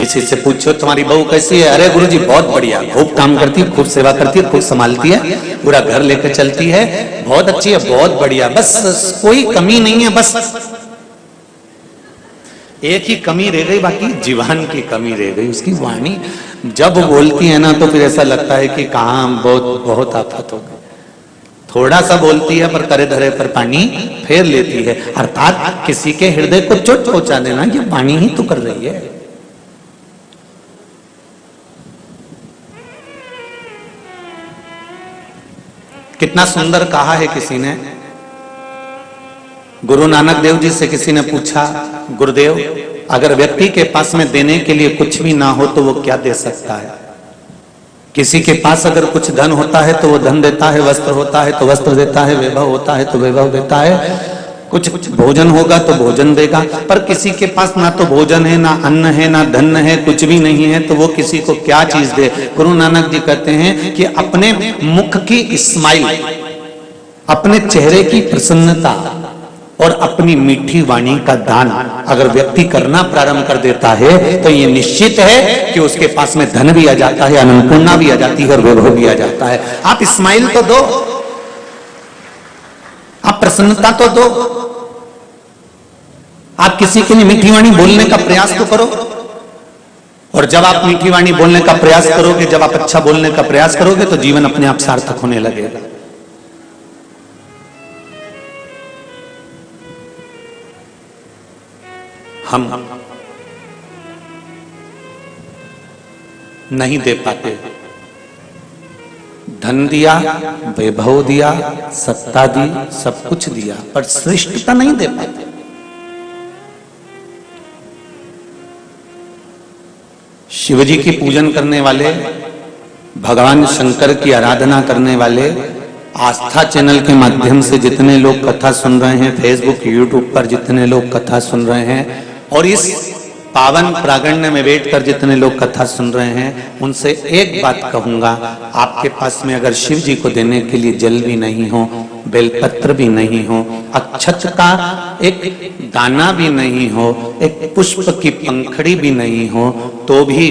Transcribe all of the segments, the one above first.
किसी से पूछो तुम्हारी बहू कैसी है, अरे गुरुजी बहुत बढ़िया, खूब काम करती है, खूब सेवा करती है, खूब संभालती है, पूरा घर लेकर चलती है, बहुत अच्छी है, बहुत बढ़िया, बस कोई कमी नहीं है, बस एक ही कमी रह गई, बाकी जीवन की कमी रह गई, उसकी वाणी जब बोलती है ना तो फिर ऐसा लगता है कि कहाँ बहुत बहुत आफत हो गई। थोड़ा सा बोलती है पर करे धरे पर पानी फेर लेती है, अर्थात किसी के हृदय को चोट पहुंचा देना ये वाणी ही तो कर रही है। कितना सुंदर कहा है किसी ने, गुरु नानक देव जी से किसी ने पूछा, गुरुदेव अगर व्यक्ति के पास में देने के लिए कुछ भी ना हो तो वो क्या दे सकता है? किसी के पास अगर कुछ धन होता है तो वो धन देता है, वस्त्र होता है तो वस्त्र देता है, वैभव होता है तो वैभव देता है, कुछ भोजन होगा तो भोजन देगा, पर किसी के पास ना तो भोजन है, ना अन्न है, ना धन है, कुछ भी नहीं है, तो वो किसी को क्या चीज दे? गुरु नानक जी कहते हैं कि अपने मुख की स्माइल, अपने चेहरे की प्रसन्नता और अपनी मीठी वाणी का दान अगर व्यक्ति करना प्रारंभ कर देता है तो ये निश्चित है कि उसके पास में धन भी आ जाता है, अन्नपूर्णा भी आ जाती है और वैभव भी आ जाता है। आप स्माइल तो दो, आप प्रसन्नता तो दो, आप किसी के लिए मीठी वाणी बोलने का प्रयास तो करो। और जब आप मीठी वाणी बोलने का प्रयास करोगे, जब आप अच्छा बोलने का प्रयास करोगे तो जीवन अपने आप सार्थक होने लगेगा। हम नहीं दे पाते, धन दिया, वैभव दिया, सत्ता दी, सब कुछ दिया, पर श्रेष्ठता नहीं दे पाते। शिवजी की पूजन करने वाले, भगवान शंकर की आराधना करने वाले, आस्था चैनल के माध्यम से जितने लोग कथा सुन रहे हैं, फेसबुक यूट्यूब पर जितने लोग कथा सुन रहे हैं, और इस पावन प्रांगण में बैठकर जितने लोग कथा सुन रहे हैं, उनसे एक बात कहूंगा, आपके पास में अगर शिव जी को देने के लिए जल भी नहीं हो, बेलपत्र भी नहीं हो, अक्षत का एक दाना भी नहीं हो, एक पुष्प की पंखड़ी भी नहीं हो, तो भी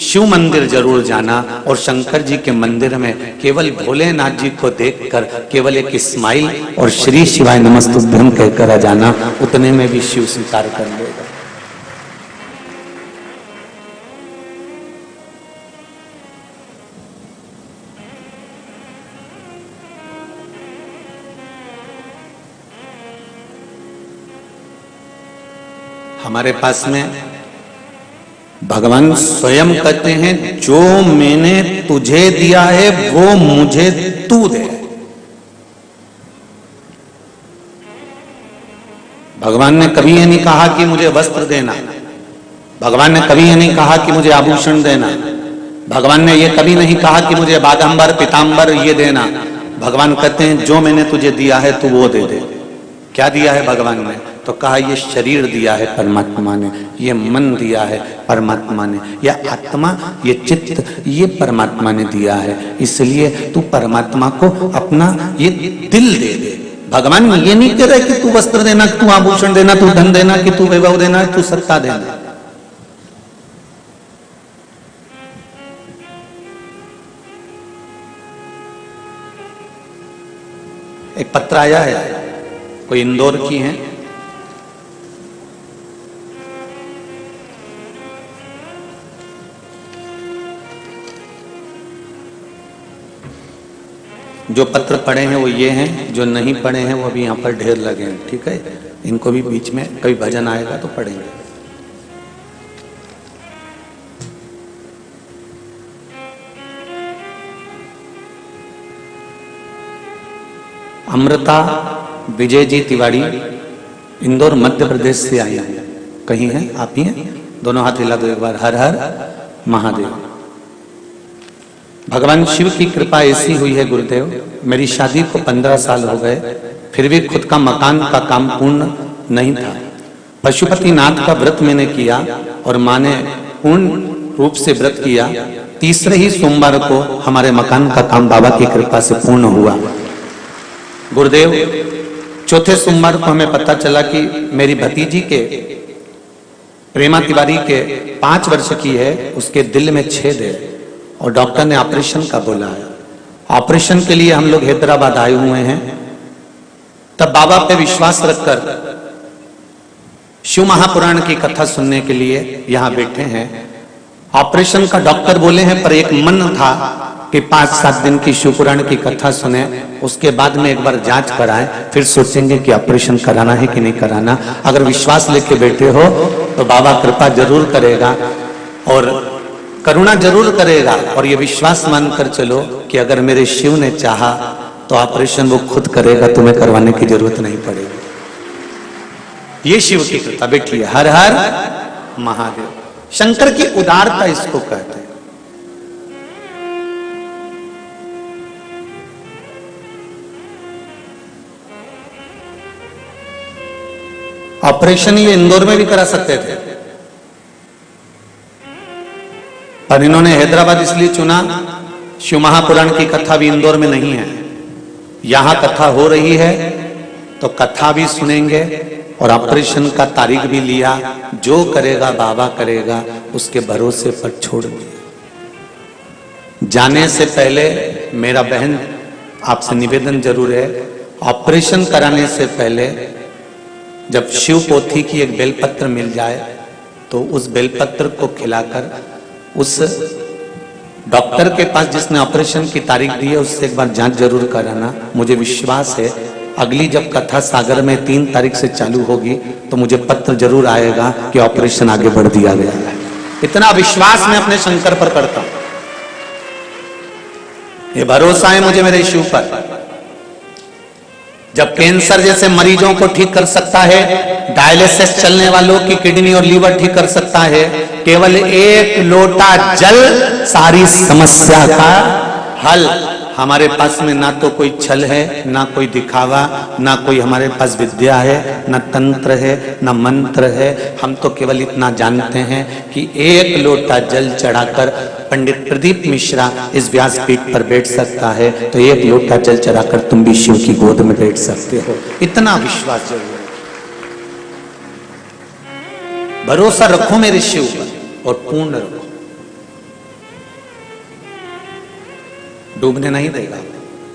शिव मंदिर जरूर जाना और शंकर जी के मंदिर में केवल भोलेनाथ जी को देखकर केवल एक स्माइल और श्री शिवाय नमस्तुभ्यं कहकर आ जाना, उतने में भी शिव स्वीकार कर लेगा। हमारे पास में भगवान स्वयं कहते हैं, जो मैंने तुझे दिया है वो मुझे तू दे। भगवान ने कभी ये नहीं कहा कि मुझे वस्त्र देना, भगवान ने कभी ये नहीं कहा कि मुझे आभूषण देना, भगवान ने ये कभी नहीं कहा कि मुझे बागांबर पीतांबर ये देना। भगवान कहते हैं जो मैंने तुझे दिया है तू वो दे दे। क्या दिया है भगवान ने? तो कहा ये शरीर दिया है परमात्मा ने, ये मन दिया है परमात्मा ने, ये आत्मा, ये चित्त, ये परमात्मा ने दिया है। इसलिए तू परमात्मा को अपना ये दिल दे दे। भगवान ये नहीं कह रहे कि तू वस्त्र देना, तू आभूषण देना, तू धन देना, कि तू वैभव देना, तू सत्ता देना। एक पत्र आया है, कोई इंदौर की है, जो पत्र पढ़े हैं वो ये हैं, जो नहीं पढ़े हैं वो अभी यहाँ पर ढेर लगे हैं। ठीक है, इनको भी बीच में कभी भजन आएगा तो पढ़ेंगे। अमृता विजय जी तिवारी, इंदौर मध्य प्रदेश से आई हैं। कहीं हैं आप ही हैं? दोनों हाथ हिला दो एक बार। हर हर महादेव। भगवान शिव की कृपा ऐसी हुई है गुरुदेव, मेरी शादी को 15 साल हो गए, फिर भी खुद का मकान का काम पूर्ण नहीं था। पशुपतिनाथ का व्रत मैंने किया और माँ ने पूर्ण रूप से व्रत किया। तीसरे ही सोमवार को हमारे मकान का काम बाबा की कृपा से पूर्ण हुआ। गुरुदेव, चौथे सोमवार को हमें पता चला कि मेरी भतीजी के प्रेमा तिवारी के 5 वर्ष की है, उसके दिल में छेद है और डॉक्टर ने ऑपरेशन का बोला है। ऑपरेशन के लिए हम लोग हैदराबाद आए हुए हैं। तब बाबा पे विश्वास रखकर शिव महापुराण की कथा सुनने के लिए यहां बैठे हैं। ऑपरेशन का डॉक्टर बोले हैं, पर एक मन था कि 5-7 दिन की शिव पुराण की कथा सुने, उसके बाद में एक बार जांच कराएं, फिर सोचेंगे कि ऑपरेशन कराना है कि नहीं कराना। अगर विश्वास लेके बैठे हो तो बाबा कृपा जरूर करेगा और करुणा जरूर करेगा। और ये विश्वास मानकर चलो कि अगर मेरे शिव ने चाहा तो ऑपरेशन वो खुद करेगा, तुम्हें करवाने की जरूरत नहीं पड़ेगी। ये शिव की कृपा। बैठिए। हर हर महादेव। शंकर की उदारता इसको कहते हैं। ऑपरेशन ये इंदौर में भी करा सकते थे, पर इन्होंने हैदराबाद इसलिए चुना, शिव महापुराण की कथा भी इंदौर में नहीं है। यहां कथा हो रही है तो कथा भी सुनेंगे और ऑपरेशन का तारीख भी लिया। जो करेगा बाबा करेगा, उसके भरोसे पर छोड़ दिया। जाने से पहले मेरा बहन आपसे निवेदन जरूर है, ऑपरेशन कराने से पहले जब शिव पोथी की एक बेलपत्र मिल जाए तो उस बेलपत्र को खिलाकर उस डॉक्टर के पास जिसने ऑपरेशन की तारीख दी है उससे एक बार जांच जरूर कराना। मुझे विश्वास है अगली जब कथा सागर में 3 तारीख से चालू होगी तो मुझे पत्र जरूर आएगा कि ऑपरेशन आगे बढ़ दिया गया है। इतना विश्वास मैं अपने शंकर पर करता हूं। ये भरोसा है मुझे मेरे शिव पर। जब कैंसर जैसे मरीजों को ठीक कर सकता है, डायलिसिस चलने वालों की किडनी और लीवर ठीक कर सकता है, केवल 1 लोटा जल सारी समस्या का हल। हमारे पास में ना तो कोई छल है, ना कोई दिखावा, ना कोई हमारे पास विद्या है, ना तंत्र है, ना मंत्र है। हम तो केवल इतना जानते हैं कि 1 लोटा जल चढ़ाकर पंडित प्रदीप मिश्रा इस व्यासपीठ पर बैठ सकता है, तो 1 लोटा जल चढ़ाकर तुम भी शिव की गोद में बैठ सकते हो। इतना विश्वास जरूर है। भरोसा रखो मेरे शिव पर और पूर्ण रखो, डूबने नहीं देगा।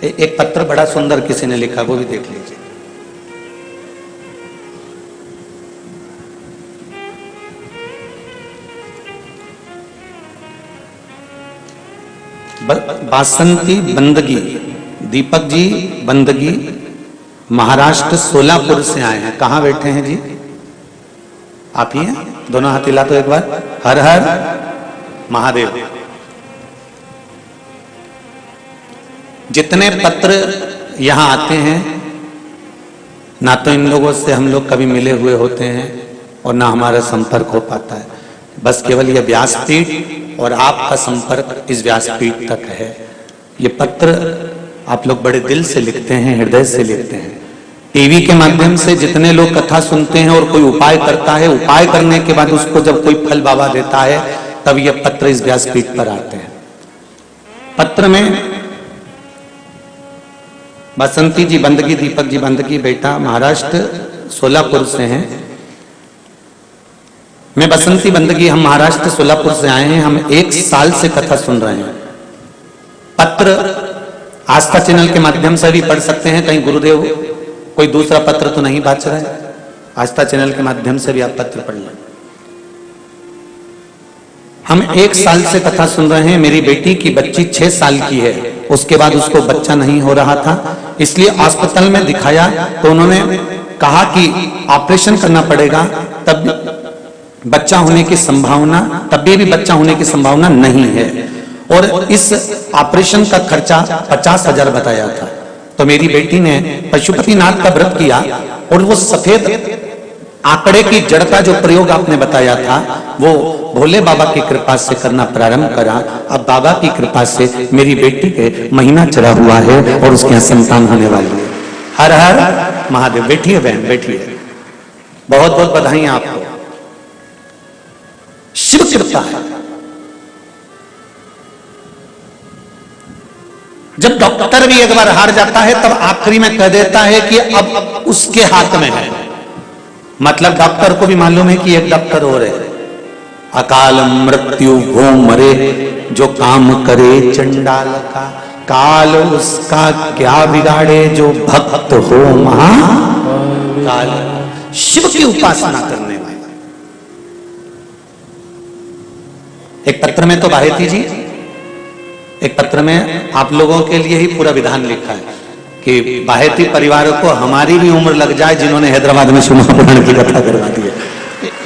एक पत्र बड़ा सुंदर किसी ने लिखा, वो भी देख लीजिए। बासंती बंदगी, दीपक जी बंदगी, महाराष्ट्र सोलापुर से आए हैं। कहां बैठे हैं जी? आप ही हैं? दोनों हाथ हिला तो एक बार। हर हर महादेव। जितने पत्र यहां आते हैं, ना तो इन लोगों से हम लोग कभी मिले हुए होते हैं और ना हमारा संपर्क हो पाता है। बस केवल यह व्यासपीठ और आपका संपर्क इस व्यासपीठ तक है। ये पत्र आप लोग बड़े दिल से लिखते हैं, हृदय से लिखते हैं। टीवी के माध्यम से जितने लोग कथा सुनते हैं और कोई उपाय करता है, उपाय करने के बाद उसको जब कोई फल बाबा देता है, तब ये पत्र इस व्यासपीठ पर आते हैं। पत्र में बसंती जी बंदगी, दीपक जी बंदगी बेटा महाराष्ट्र सोलापुर से हैं। मैं बसंती बंदगी, हम महाराष्ट्र सोलापुर से आए हैं। हम 1 साल से कथा सुन रहे हैं। पत्र आस्था चैनल के माध्यम से भी पढ़ सकते हैं। कहीं गुरुदेव कोई दूसरा पत्र तो नहीं बांच रहा है, आस्था चैनल के माध्यम से भी आप पत्र पढ़ लें। हम 1 साल से कथा सुन रहे हैं। मेरी बेटी की बच्ची 6 साल की है, उसके बाद उसको बच्चा नहीं हो रहा था, इसलिए अस्पताल में दिखाया तो उन्होंने कहा कि ऑपरेशन करना पड़ेगा, तब बच्चा होने की संभावना, तभी भी बच्चा होने की संभावना नहीं है। और इस ऑपरेशन का खर्चा 50,000 बताया था। तो मेरी बेटी ने पशुपतिनाथ का व्रत किया और वो सफेद आंकड़े की जड़ का जो प्रयोग आपने बताया था, वो भोले बाबा की कृपा से करना प्रारंभ करा। अब बाबा की कृपा से मेरी बेटी के महीना चढ़ा हुआ है और उसके यहाँ संतान होने वाली है। हर हर महादेव। बैठिए बहन, बैठिए। बहुत बहुत बधाई आपको। शिव कृपा है। जब डॉक्टर भी एक बार हार जाता है, तब आखिरी में कह देता है कि अब उसके हाथ में है। मतलब डॉक्टर को भी मालूम है कि एक डॉक्टर हो रहे हैं, अकाल मृत्यु वो मरे जो काम करे चंडाल का, काल उसका क्या बिगाड़े जो भक्त हो महाकाल। शिव की उपासना करने वाले। एक पत्र में तो बाहेती जी, एक पत्र में आप लोगों के लिए ही पूरा विधान लिखा है कि बाहेती परिवार को हमारी भी उम्र लग जाए जिन्होंने हैदराबाद में सुना पुराण की कथा करवा दी है।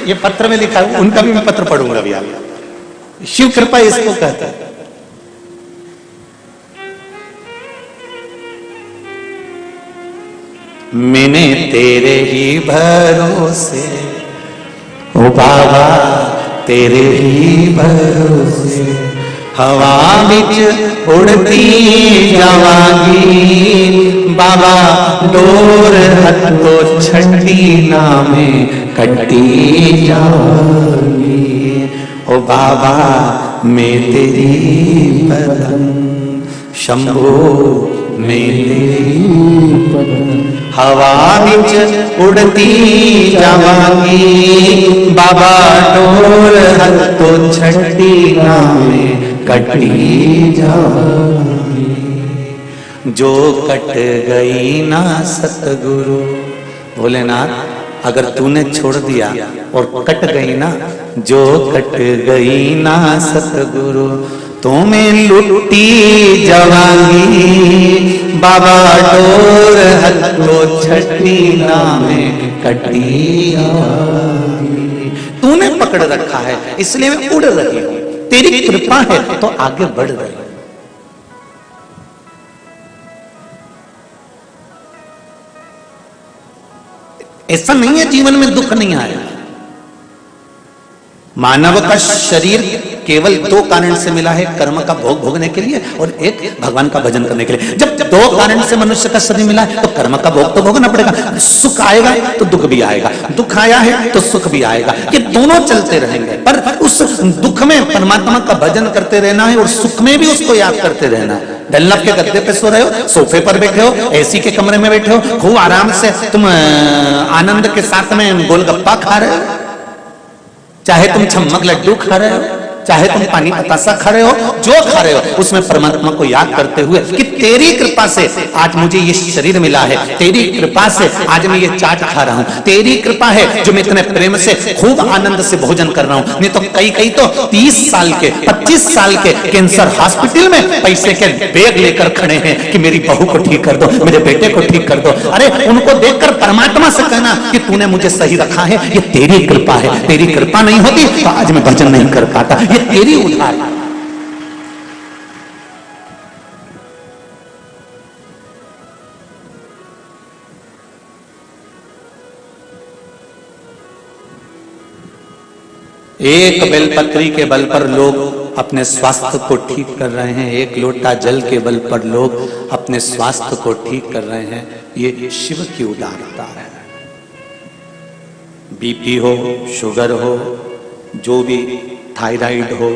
ये पत्र में लिखा है, उनका भी मैं पत्र पढ़ूंगा अभी आगे। शिव कृपा इसको कहता है। मैंने तेरे ही भरोसे ओ बाबा तेरे ही भरोसे हवा बिच उड़ती जावांगी बाबा डोर हथो छठी नामे कटी जावांगी ओ बाबा मैं तेरी बदन शंभो मैं तेरी बदन हवा बिच उड़ती जावांगी बाबा डोर हथो छठी नामे कटी जावांगी। जो कट गई ना सतगुरु भोलेनाथ अगर तूने छोड़ दिया और कट गई ना, जो कट गई ना सतगुरु तो मैं लुटी जावांगी बाबा डोर हथो छठी नामे कटी जावांगी। तूने पकड़ रखा है इसलिए मैं उड़ रही हूं, तेरी कृपा है तो आगे बढ़ रही हूं। ऐसा नहीं है जीवन में दुख नहीं आया। मानव का शरीर केवल दो कारण से मिला है, कर्म का भोग भोगने के लिए और एक भगवान का भजन करने के लिए। जब दो कारण से मनुष्य का शरीर मिला है तो कर्म का भोग तो भोगना पड़ेगा। सुख आएगा तो दुख भी आएगा, दुख आया है तो सुख भी आएगा, ये दोनों चलते रहेंगे। पर उस दुख में परमात्मा का भजन करते रहना है और सुख में भी उसको याद करते रहना है। डल्लब के गद्दे पे सो रहे हो, सोफे पर बैठे हो, एसी के कमरे में बैठे हो, खूब आराम से तुम आनंद के साथ में गोलगप्पा खा रहे हो, चाहे तुम छम्मक लड्डू खा रहे हो, चाहे तुम पानी बतासा खा रहे हो, जो खा रहे हो उसमें परमात्मा को याद करते हुए कि तेरी कृपा से आज मुझे ये शरीर मिला है, तेरी कृपा से आज मैं ये चाट खा रहा हूं, तेरी कृपा है जो मैं इतने प्रेम से खूब आनंद से भोजन कर रहा हूं। नहीं तो कई तो 30 साल के 25 साल के कैंसर हॉस्पिटल में पैसे के बैग लेकर खड़े हैं कि मेरी बहू को ठीक कर दो, मेरे बेटे को ठीक कर दो। अरे उनको देखकर परमात्मा से कहना कि तूने मुझे सही रखा है, ये तेरी कृपा है, तेरी कृपा नहीं होती तो आज मैं भजन नहीं कर पाता, ये तेरी उधार। एक बेलपत्री के बल पर लोग अपने स्वास्थ्य को ठीक कर रहे हैं, एक लोटा जल के बल पर लोग अपने स्वास्थ्य को ठीक कर रहे हैं। ये शिव की उदारता है। बीपी हो, शुगर हो, जो भी थायराइड हो,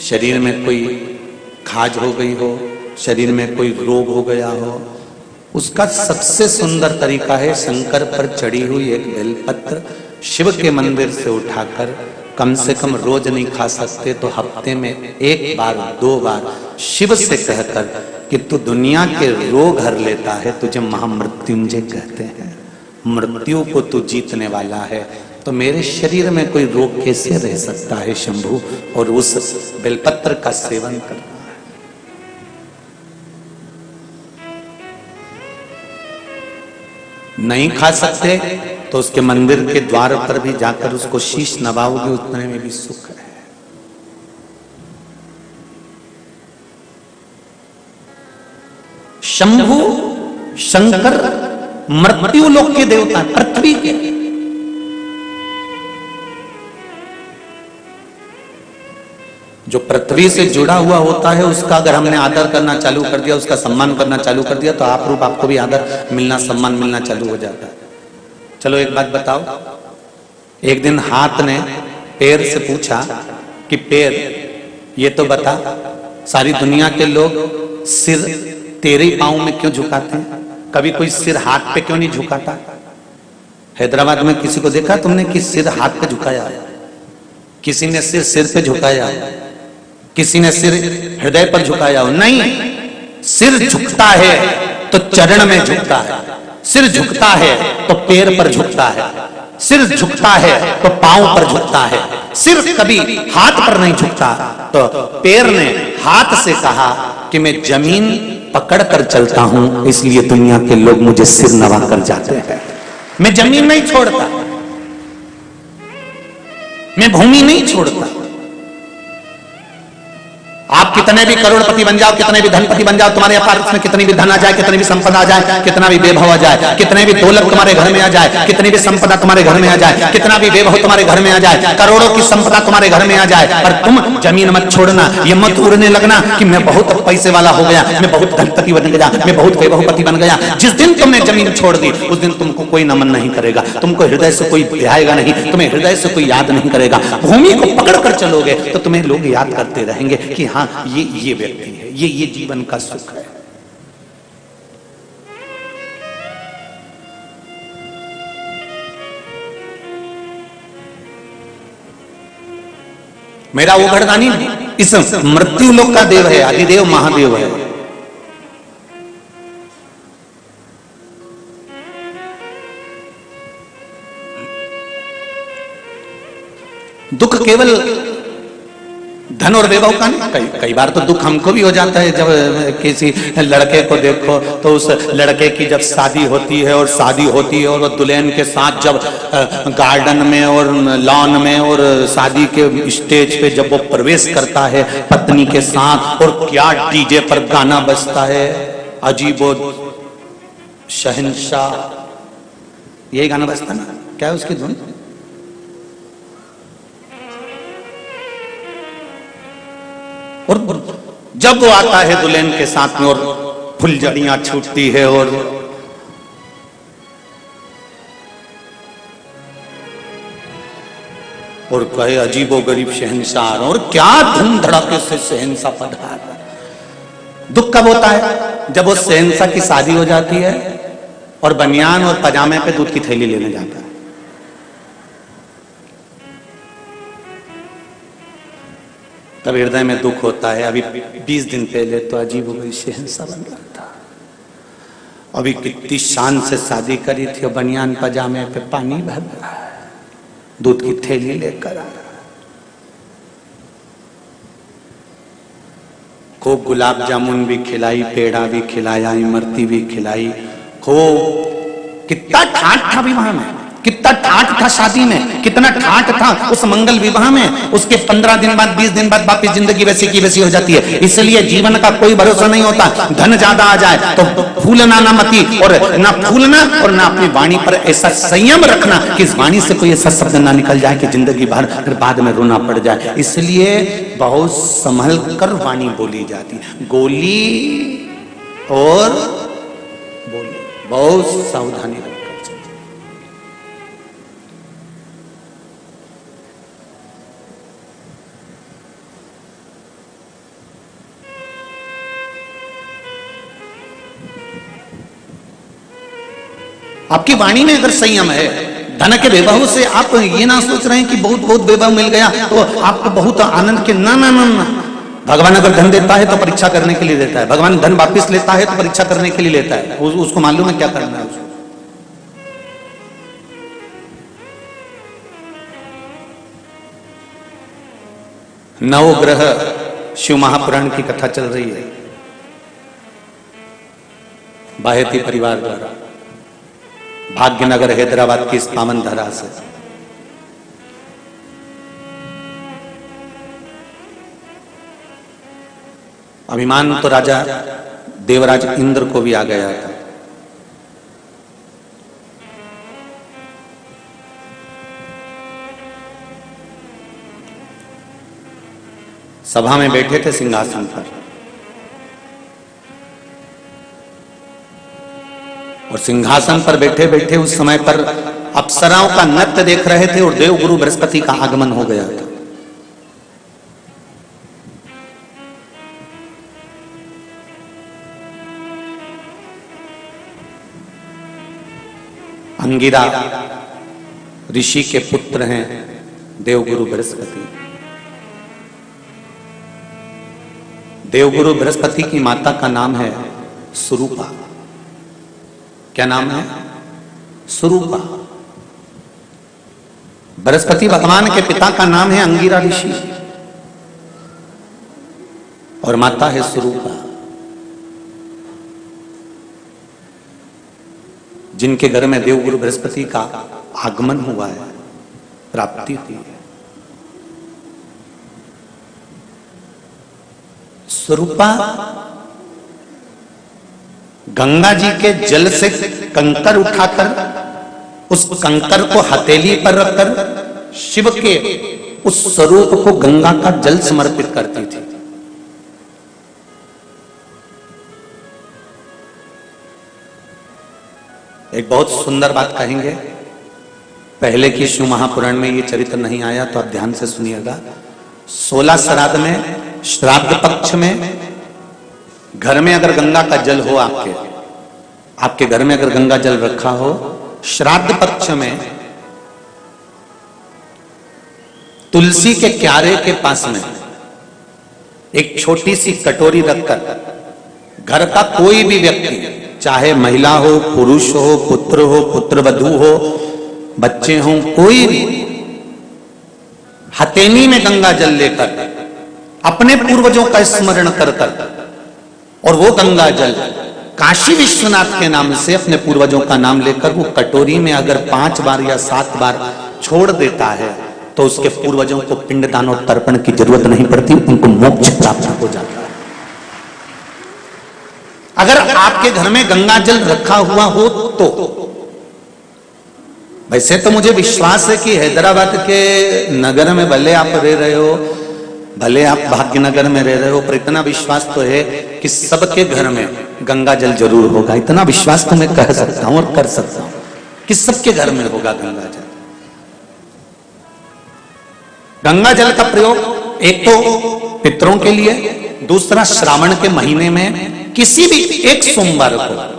शरीर में कोई खाज हो गई हो, शरीर में कोई रोग हो गया हो, उसका सबसे सुंदर तरीका है शंकर पर चढ़ी हुई एक बेलपत्र शिव के मंदिर से उठाकर, कम से कम रोज नहीं खा सकते तो हफ्ते में एक बार 2 बार शिव से कहकर कि तू दुनिया के रोग हर लेता है, तुझे महामृत्युंजय कहते हैं, मृत्यु को तू जीतने वाला है, तो मेरे शरीर में कोई रोग कैसे रह सकता है शंभू। और उस बेलपत्र का सेवन करना है। नहीं खा सकते तो उसके मंदिर के द्वार पर भी जाकर उसको शीश नवाओगे, उतने में भी सुख है। शंभू शंकर मृत्यु लोक के देवता, पृथ्वी के। जो पृथ्वी से जुड़ा हुआ होता है उसका अगर हमने आदर करना चालू कर दिया, उसका सम्मान करना चालू कर दिया, तो आप रूप आपको भी आदर मिलना, सम्मान मिलना चालू हो जाता है। चलो एक बात बताओ, एक दिन हाथ ने पैर से पूछा कि पैर ये तो बता, सारी दुनिया के लोग सिर तेरे ही पांव में क्यों झुकाते हैं, कभी कोई सिर हाथ पे क्यों नहीं झुकाता? हैदराबाद में किसी को देखा तुमने कि सिर हाथ पे झुकाया? किसी ने सिर सिर पे झुकाया, किसी ने सिर हृदय पर झुकाया हो, नहीं, सिर झुकता है तो चरण में झुकता है, सिर झुकता है तो पैर पर झुकता है, सिर झुकता है तो पांव पर झुकता है, सिर कभी हाथ पर नहीं झुकता। तो पैर ने हाथ से कहा कि मैं जमीन पकड़ कर चलता हूं, इसलिए दुनिया के लोग मुझे सिर नवा कर जाते हैं। मैं जमीन नहीं छोड़ता, मैं भूमि नहीं छोड़ता। आप कितने भी करोड़पति बन जाओ, कितने भी धनपति बन जाओ, तुम्हारे पास में कितनी भी धन आ जाए, कितनी भी संपदा आ जाए, कितना भी वैभव आ जाए, कितने भी दौलत तुम्हारे घर में आ जाए, कितनी भी संपदा तुम्हारे घर में आ जाए, कितना भी वैभव तुम्हारे घर में आ जाए, करोड़ों की संपदा तुम्हारे घर में आ जाए, पर तुम जमीन मत छोड़ना। ये मत उड़ने लगना कि मैं बहुत पैसे वाला हो गया, मैं बहुत धनपति बन गया, मैं बहुत वैभवपति बन गया। जिस दिन तुमने जमीन छोड़ दी उस दिन तुमको कोई नमन नहीं करेगा, तुमको हृदय से कोई ध्याएगा नहीं, तुम्हें हृदय से कोई याद नहीं करेगा। भूमि को पकड़ कर चलोगे तो तुम्हें लोग याद करते रहेंगे कि हाँ ये व्यक्ति है, ये जीवन का सुख है। मेरा वो घरदानी इस मृत्यु लोक का देव है, आदिदेव महादेव है। दुख केवल धन और वैभव का नहीं, कई बार तो दुख हमको भी हो जाता है। जब किसी लड़के को देखो तो उस लड़के की जब शादी होती है और वो दुल्हन के साथ जब गार्डन में और लॉन में और शादी के स्टेज पे जब वो प्रवेश करता है पत्नी के साथ, और क्या डीजे पर गाना बजता है, अजीबो शहंशाह, यही गाना बजता ना, क्या है उसकी धुन? और जब वो आता है दुल्हन के साथ में और फुलझड़ियां छूटती है और कहे अजीबो गरीब शहंशाह, और क्या धूम धड़ाके से शहंशाह पधार। दुख कब होता है? जब वो शहंशाह की शादी हो जाती है और बनियान और पजामे पे दूध की थैली लेने जाता है। तब हृदय में दुख होता है। अभी 20 दिन पहले तो अजीब गरीब शहंशाह बन रहा था, अभी कितनी शान से शादी करी थी और बनियान पजामे पे पानी भर रहा है, दूध की थैली लेकर आ रहा है। खूब गुलाब जामुन भी खिलाई, पेड़ा भी खिलाया, इमरती भी खिलाई, खूब। कितना ठाठ था विवाह में, कितना ठाठ था शादी में, कितना ठाठ था उस मंगल विवाह में। उसके 15 दिन बाद 20 दिन बाद वापिस जिंदगी वैसी की वैसी हो जाती है। इसलिए जीवन का कोई भरोसा नहीं होता। धन ज्यादा आ जाए तो फूलना ना मती, और ना फूलना और ना अपनी वाणी पर ऐसा संयम रखना कि इस वाणी से कोई ऐसा शब्द ना निकल जाए कि जिंदगी भर फिर बाद में रोना पड़ जाए। इसलिए बहुत संभल कर वाणी बोली जाती, गोली और बोली बहुत सावधानी रखकर। आपकी वाणी में अगर संयम है, धन के वैभव से आप ये ना सोच रहे हैं कि बहुत बहुत वैभव मिल गया तो आपको बहुत आनंद के, ना ना ना ना। भगवान अगर धन देता है तो परीक्षा करने के लिए देता है, भगवान धन वापिस लेता है तो परीक्षा करने के लिए लेता है। उसको मालूम है क्या करना है उसको। नवग्रह शिव महापुराण की कथा चल रही है बाहेती परिवार द्वारा, भाग्यनगर हैदराबाद की इस पावन धरा से। अभिमान तो राजा देवराज इंद्र को भी आ गया था। सभा में बैठे थे सिंहासन पर, और सिंहासन पर बैठे बैठे उस समय पर अप्सराओं का नृत्य देख रहे थे और देवगुरु बृहस्पति का आगमन हो गया था। अंगिरा ऋषि के पुत्र हैं, देवगुरु बृहस्पति। देवगुरु बृहस्पति की माता का नाम है सुरूपा। क्या नाम है? सुरूपा। बृहस्पति भगवान के पिता का नाम है अंगिरा ऋषि और माता है सुरूपा। जिनके घर में देवगुरु बृहस्पति का आगमन हुआ है, प्राप्ति हुई है। स्वरूपा गंगा जी के जल से कंकर उठाकर उस कंकर को हथेली पर रखकर शिव के उस स्वरूप को गंगा का जल समर्पित करती थी। एक बहुत सुंदर बात कहेंगे, पहले की शिव महापुराण में ये चरित्र नहीं आया तो आप ध्यान से सुनिएगा। 16 श्राद्ध में, श्राद्ध पक्ष में घर में अगर गंगा का जल हो, आपके घर में अगर गंगा जल रखा हो, श्राद्ध पक्ष में तुलसी के क्यारे के पास में एक छोटी सी कटोरी रखकर घर का कोई भी व्यक्ति, चाहे महिला हो, पुरुष हो, पुत्रवधू हो, बच्चे हों, कोई भी हथेली में गंगा जल लेकर अपने पूर्वजों का स्मरण कर और वो गंगा जल काशी विश्वनाथ के नाम से अपने पूर्वजों का नाम लेकर वो कटोरी में अगर 5 बार या 7 बार छोड़ देता है तो उसके पूर्वजों को पिंडदान और तर्पण की जरूरत नहीं पड़ती, उनको मोक्ष प्राप्त हो जाता है। अगर आपके घर में गंगा जल रखा हुआ हो तो वैसे तो मुझे विश्वास है कि हैदराबाद के नगर में भले आप रह रहे हो, भले आप भाग्यनगर में रह रहे हो, पर इतना विश्वास तो है कि सबके घर में गंगा जल जरूर होगा। इतना विश्वास तो मैं कह सकता हूं और कर सकता हूं कि सबके घर में होगा गंगा जल। गंगा जल का प्रयोग एक तो पितरों के लिए, दूसरा श्रावण के महीने में किसी भी एक सोमवार को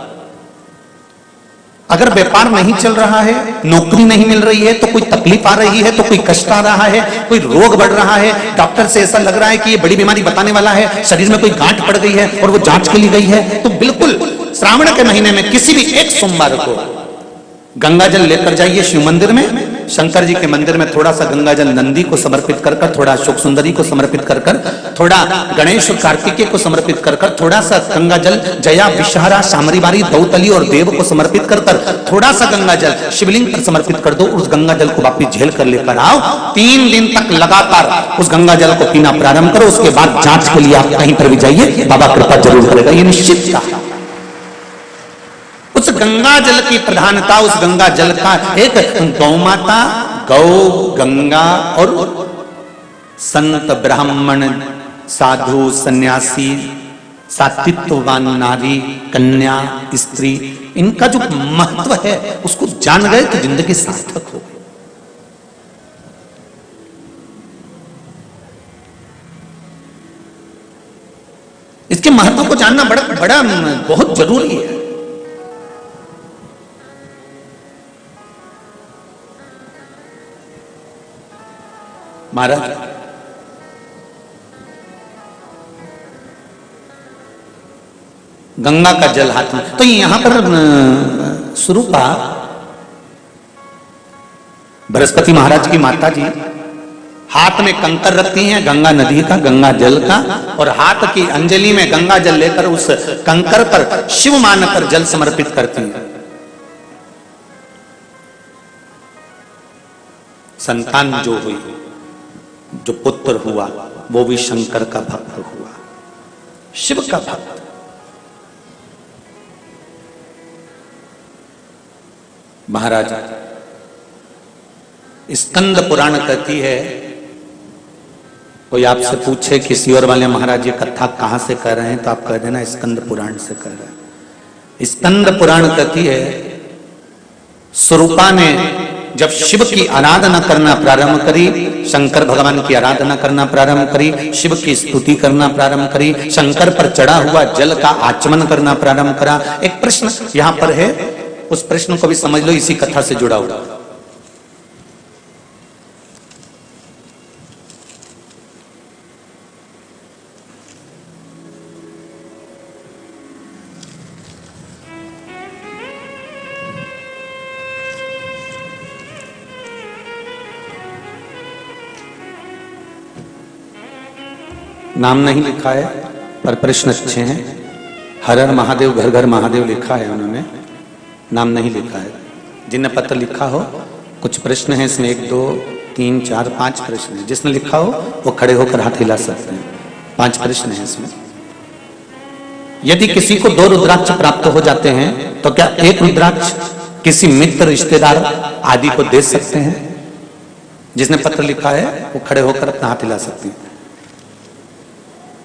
अगर व्यापार नहीं चल रहा है, नौकरी नहीं मिल रही है, तो कोई तकलीफ आ रही है, तो कोई कष्ट आ रहा है, कोई रोग बढ़ रहा है, डॉक्टर से ऐसा लग रहा है कि ये बड़ी बीमारी बताने वाला है, शरीर में कोई गांठ पड़ गई है और वो जांच के लिए गई है, तो बिल्कुल श्रावण के महीने में किसी भी एक सोमवार को गंगा जल लेकर जाइए शिव मंदिर में। शंकर जी के मंदिर में थोड़ा सा गंगा जल नंदी को समर्पित कर कर, थोड़ा अशोक सुंदरी को समर्पित कर कर, थोड़ा गणेश और कार्तिकेय को समर्पित कर कर, थोड़ा सा गंगा जल जया, विषहरा, शामरीबारी, दौतली और देव को समर्पित कर कर, थोड़ा सा गंगा जल शिवलिंग पर समर्पित कर दो। उस गंगा जल को वापिस झेल कर लेकर आओ। 3 दिन तक लगातार उस गंगा जल को पीना प्रारंभ करो। उसके बाद जांच के लिए आप कहीं पर भी जाइए, बाबा कृपा जरूर करेगा, ये निश्चित का। उस गंगा जल की प्रधानता, उस गंगा जल का एक गौ माता, गौ, गंगा और संत, ब्राह्मण, साधु, सन्यासी, सात्वित्ववान नारी, कन्या, स्त्री, इनका जो महत्व है उसको जान गए तो जिंदगी सार्थक हो। इसके महत्व को जानना बड़ा बहुत जरूरी है। महाराज गंगा का जल हाथ में, तो यहां पर स्वरूपा बृहस्पति महाराज की माता जी हाथ में कंकर रखती हैं गंगा नदी का, गंगा जल का, और हाथ की अंजलि में गंगा जल लेकर उस कंकर पर शिव मानकर जल समर्पित करती हैं। संतान जो हुई, जो पुत्र हुआ, वो भी शंकर का भक्त हुआ, शिव का भक्त। महाराज स्कंद पुराण कहती है, कोई आपसे पूछे कि सीवर वाले महाराज ये कथा कहां से कर रहे हैं, तो आप कह देना स्कंद पुराण से कर रहे हैं। स्कंद पुराण कहती है स्वरूपा ने जब शिव की आराधना करना प्रारंभ करी, शंकर भगवान की आराधना करना प्रारंभ करी, शिव की स्तुति करना प्रारंभ करी, शंकर पर चढ़ा हुआ जल का आचमन करना प्रारंभ करा। एक प्रश्न यहां पर है, उस प्रश्न को भी समझ लो, इसी कथा से जुड़ा हुआ। नाम नहीं लिखा है पर प्रश्न अच्छे हैं। हर हर महादेव घर घर महादेव लिखा है उन्होंने, नाम नहीं लिखा है। जिन्हें पत्र लिखा हो, कुछ प्रश्न हैं इसमें, 1 2 3 4 5 प्रश्न हैं। जिसने लिखा हो वो खड़े होकर हाथ हिला सकते हैं। 5 प्रश्न हैं इसमें। यदि किसी को 2 रुद्राक्ष प्राप्त हो जाते हैं तो क्या एक रुद्राक्ष किसी मित्र रिश्तेदार आदि को दे सकते हैं? जिसने पत्र लिखा है वो खड़े होकर अपना हाथ हिला सकते हैं।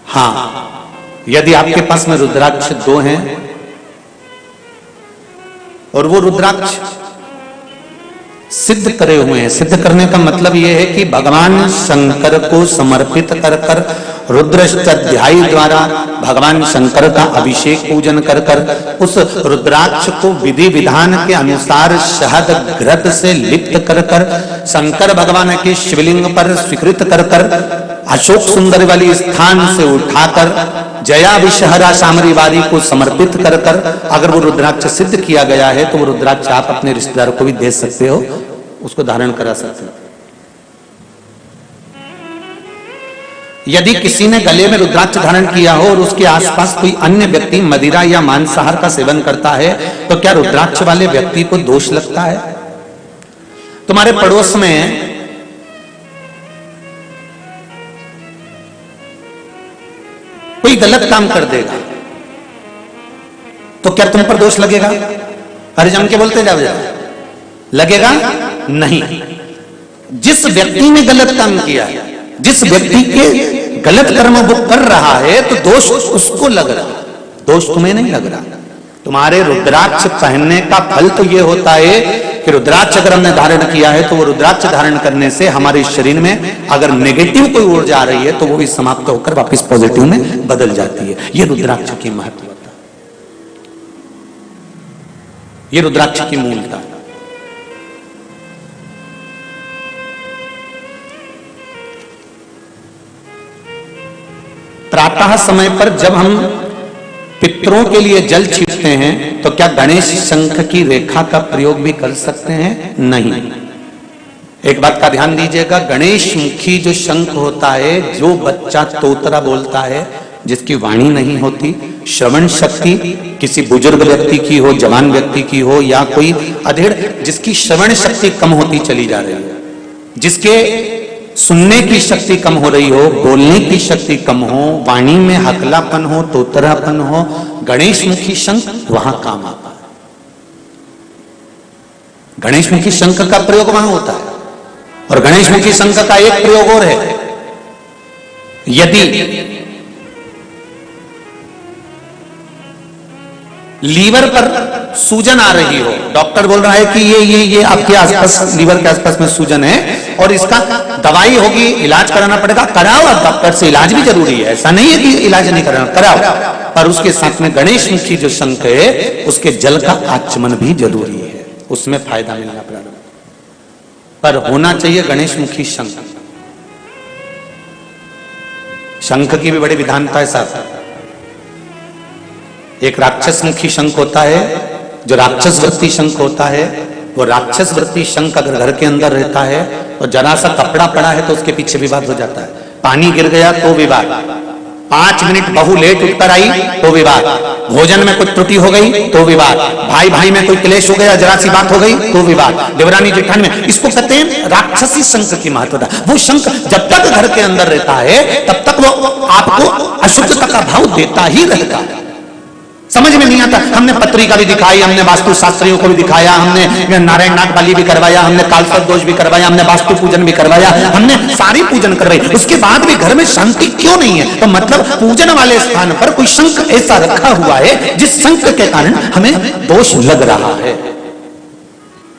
हाँ, यदि आपके पास में रुद्राक्ष 2 हैं और वो रुद्राक्ष सिद्ध करे हुए हैं। सिद्ध करने का मतलब यह है कि भगवान शंकर को समर्पित कर कर रुद्राष्टाध्यायी द्वारा भगवान शंकर का अभिषेक पूजन कर कर उस रुद्राक्ष को विधि विधान के अनुसार शहद घृत से लिप्त कर कर शंकर भगवान के शिवलिंग पर स्वीकृत कर कर अशोक सुंदर वाली स्थान से उठाकर जया विषहरा सामरी वारी को समर्पित कर कर अगर वो रुद्राक्ष सिद्ध किया गया है तो वो रुद्राक्ष आप अपने रिश्तेदार को भी दे सकते हो, उसको धारण करा सकते हो। यदि किसी ने गले में रुद्राक्ष धारण किया हो और उसके आसपास कोई अन्य व्यक्ति मदिरा या मांसाहार का सेवन करता है तो क्या रुद्राक्ष वाले व्यक्ति को दोष लगता है? तुम्हारे पड़ोस में कोई गलत काम कर देगा तो क्या तुम पर दोष लगेगा? अरे जम के बोलते जाओ, लगेगा नहीं। जिस व्यक्ति ने गलत काम किया है, जिस व्यक्ति के गलत कर्म वो कर रहा है तो दोष उसको लग रहा, दोष तुम्हें नहीं लग रहा। तुम्हारे रुद्राक्ष पहनने का फल तो ये होता है कि रुद्राक्ष अगर हमने धारण किया है तो वो रुद्राक्ष धारण करने से हमारे शरीर में अगर नेगेटिव कोई ऊर्जा आ रही है तो वो भी समाप्त होकर वापस पॉजिटिव में बदल जाती है। ये रुद्राक्ष की महत्वता, ये रुद्राक्ष की मूलता। प्रातः समय पर जब हम पितरों के लिए जल छींटते हैं तो क्या गणेश शंख की रेखा का प्रयोग भी कर सकते हैं? नहीं। एक बात का ध्यान दीजिएगा, गणेश मुखी जो शंख होता है, जो बच्चा तोतरा बोलता है, जिसकी वाणी नहीं होती, श्रवण शक्ति किसी बुजुर्ग व्यक्ति की हो, जवान व्यक्ति की हो या कोई अधेड़ जिसकी श्रवण शक्ति कम होती चली जा रही है, जिसके सुनने की शक्ति कम हो रही हो, बोलने की शक्ति कम हो, वाणी में हकलापन हो, तोतरापन हो, गणेश मुखी शंख वहां काम आता है। गणेश मुखी शंख का प्रयोग वहां होता है। और गणेश मुखी शंख का एक प्रयोग और है, यदि लीवर पर सूजन आ रही हो, डॉक्टर बोल रहा है कि ये आपके आसपास लीवर के आसपास में सूजन है और इसका दवाई होगी, इलाज कराना पड़ेगा, कराओ। अब डॉक्टर से इलाज भी जरूरी है, ऐसा नहीं है कि इलाज नहीं कराना, कराओ। पर उसके साथ में गणेश मुखी जो शंख है उसके जल का आचमन भी जरूरी है, उसमें फायदा मिलना प्रारंभ। पर होना चाहिए गणेश मुखी शंख। शंख की भी बड़ी विधानता है साथ। एक राक्षस मुखी शंख होता है, जो राक्षस वृत्ति शंख होता है। वो राक्षस वृत्ति शंख अगर घर के अंदर रहता है तो जरा सा कपड़ा पड़ा है तो उसके पीछे विवाद हो जाता है, पानी गिर गया तो विवाद, 5 मिनट बहू लेट उठकर आई तो विवाद, भोजन में कुछ त्रुटि हो गई तो विवाद, भाई भाई में कोई क्लेश हो गया, जरा सी बात हो गई तो विवाद, देवरानी जेठानी में। इसको कहते हैं राक्षसी शंख की महत्वता। वो शंख जब तक घर के अंदर रहता है तब तक वो आपको अशुद्धता का भाव देता ही रहता है। समझ में नहीं आता। हमने पत्रिका भी दिखाई, हमने वास्तु शास्त्रियों को भी दिखाया, हमने नारायण नाग बलि भी करवाया, हमने कालसर्प दोष भी करवाया, हमने वास्तु पूजन भी करवाया, हमने सारी पूजन कर रहे, उसके बाद भी घर में शांति क्यों नहीं है? तो मतलब पूजन वाले स्थान पर कोई शंख ऐसा रखा हुआ है जिस शंख के कारण हमें दोष लग रहा है।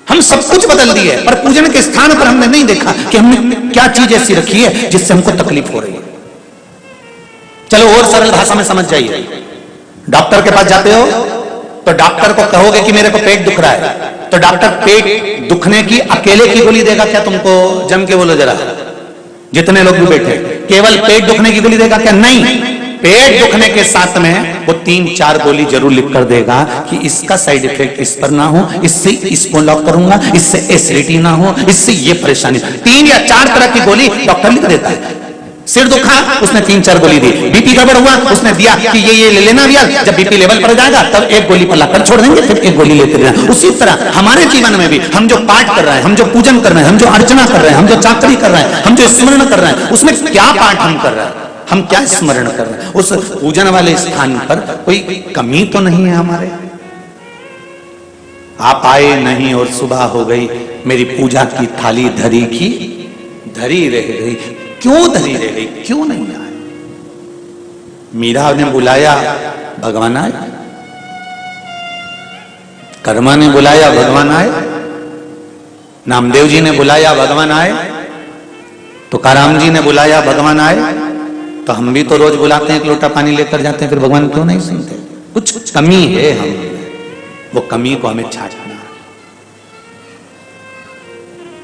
हम सब कुछ बदल दिए पर पूजन के स्थान पर हमने नहीं देखा कि हमने क्या चीज ऐसी रखी है जिससे हमको तकलीफ हो रही है। चलो और सरल भाषा में समझ जाइए। डॉक्टर के पास जाते हो तो डॉक्टर को कहोगे कि मेरे को पेट दुख रहा है, तो डॉक्टर पेट दुखने की अकेले की गोली देगा क्या तुमको? जम के बोलो जरा, जितने लोग भी बैठे, केवल पेट दुखने की गोली देगा क्या? नहीं, पेट दुखने के साथ में वो 3-4 गोली जरूर लिख कर देगा कि इसका साइड इफेक्ट इस पर ना हो, इससे इसको लॉक करूंगा, इससे एसिडिटी ना हो, इससे ये परेशानी। 3 या 4 तरह की गोली डॉक्टर लिख देता है। सिर दुखा, उसने 3-4 गोली दी। बीपी गड़बड़ हुआ, उसने दिया कि ये ले लेना भैया, जब बीपी लेवल पर जाएगा तब एक गोली पर लाकर छोड़ देंगे, फिर एक गोली लेते रहना। उसी तरह हमारे जीवन में भी हम जो पाठ कर रहे हैं, हम जो पूजन कर रहे हैं, हम जो अर्चना कर रहे हैं, हम जो चाकरी कर रहे हैं, हम जो स्मरण कर रहे हैं, उसमें क्या पाठ हम कर रहे हैं, हम क्या स्मरण कर रहे हैं? उस पूजन वाले स्थान पर कोई कमी तो नहीं है हमारे? आप आए नहीं और सुबह हो गई, मेरी पूजा की थाली धरी की धरी रह गई। क्यों धरी रह गई? क्यों नहीं आए? मीरा ने बुलाया, भगवान आए। कर्मा ने बुलाया, भगवान आए। नामदेव जी ने बुलाया, भगवान आए। तुकाराम जी ने बुलाया, भगवान आए। तो हम भी तो रोज बुलाते हैं, एक लोटा पानी लेकर जाते हैं, फिर भगवान क्यों नहीं सुनते? कुछ कमी है हम, वो कमी को हमें छाटना।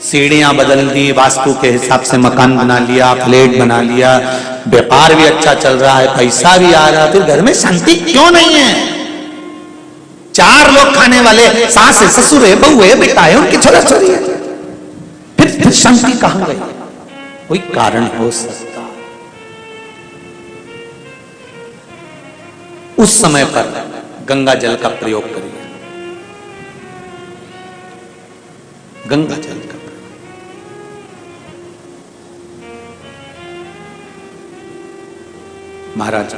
सीढ़ियां बदल दी, वास्तु के हिसाब से मकान बना लिया, फ्लैट बना लिया, व्यापार भी अच्छा चल रहा है, पैसा भी आ रहा है, फिर घर में शांति क्यों नहीं है? 4 लोग खाने वाले, सास है, ससुर है, बहू है, बेटा है, उनकी छोरा छोरी है, फिर शांति कहां गई? कोई कारण हो सकता। उस समय पर गंगा जल का प्रयोग करिए, गंगा जल का। महाराज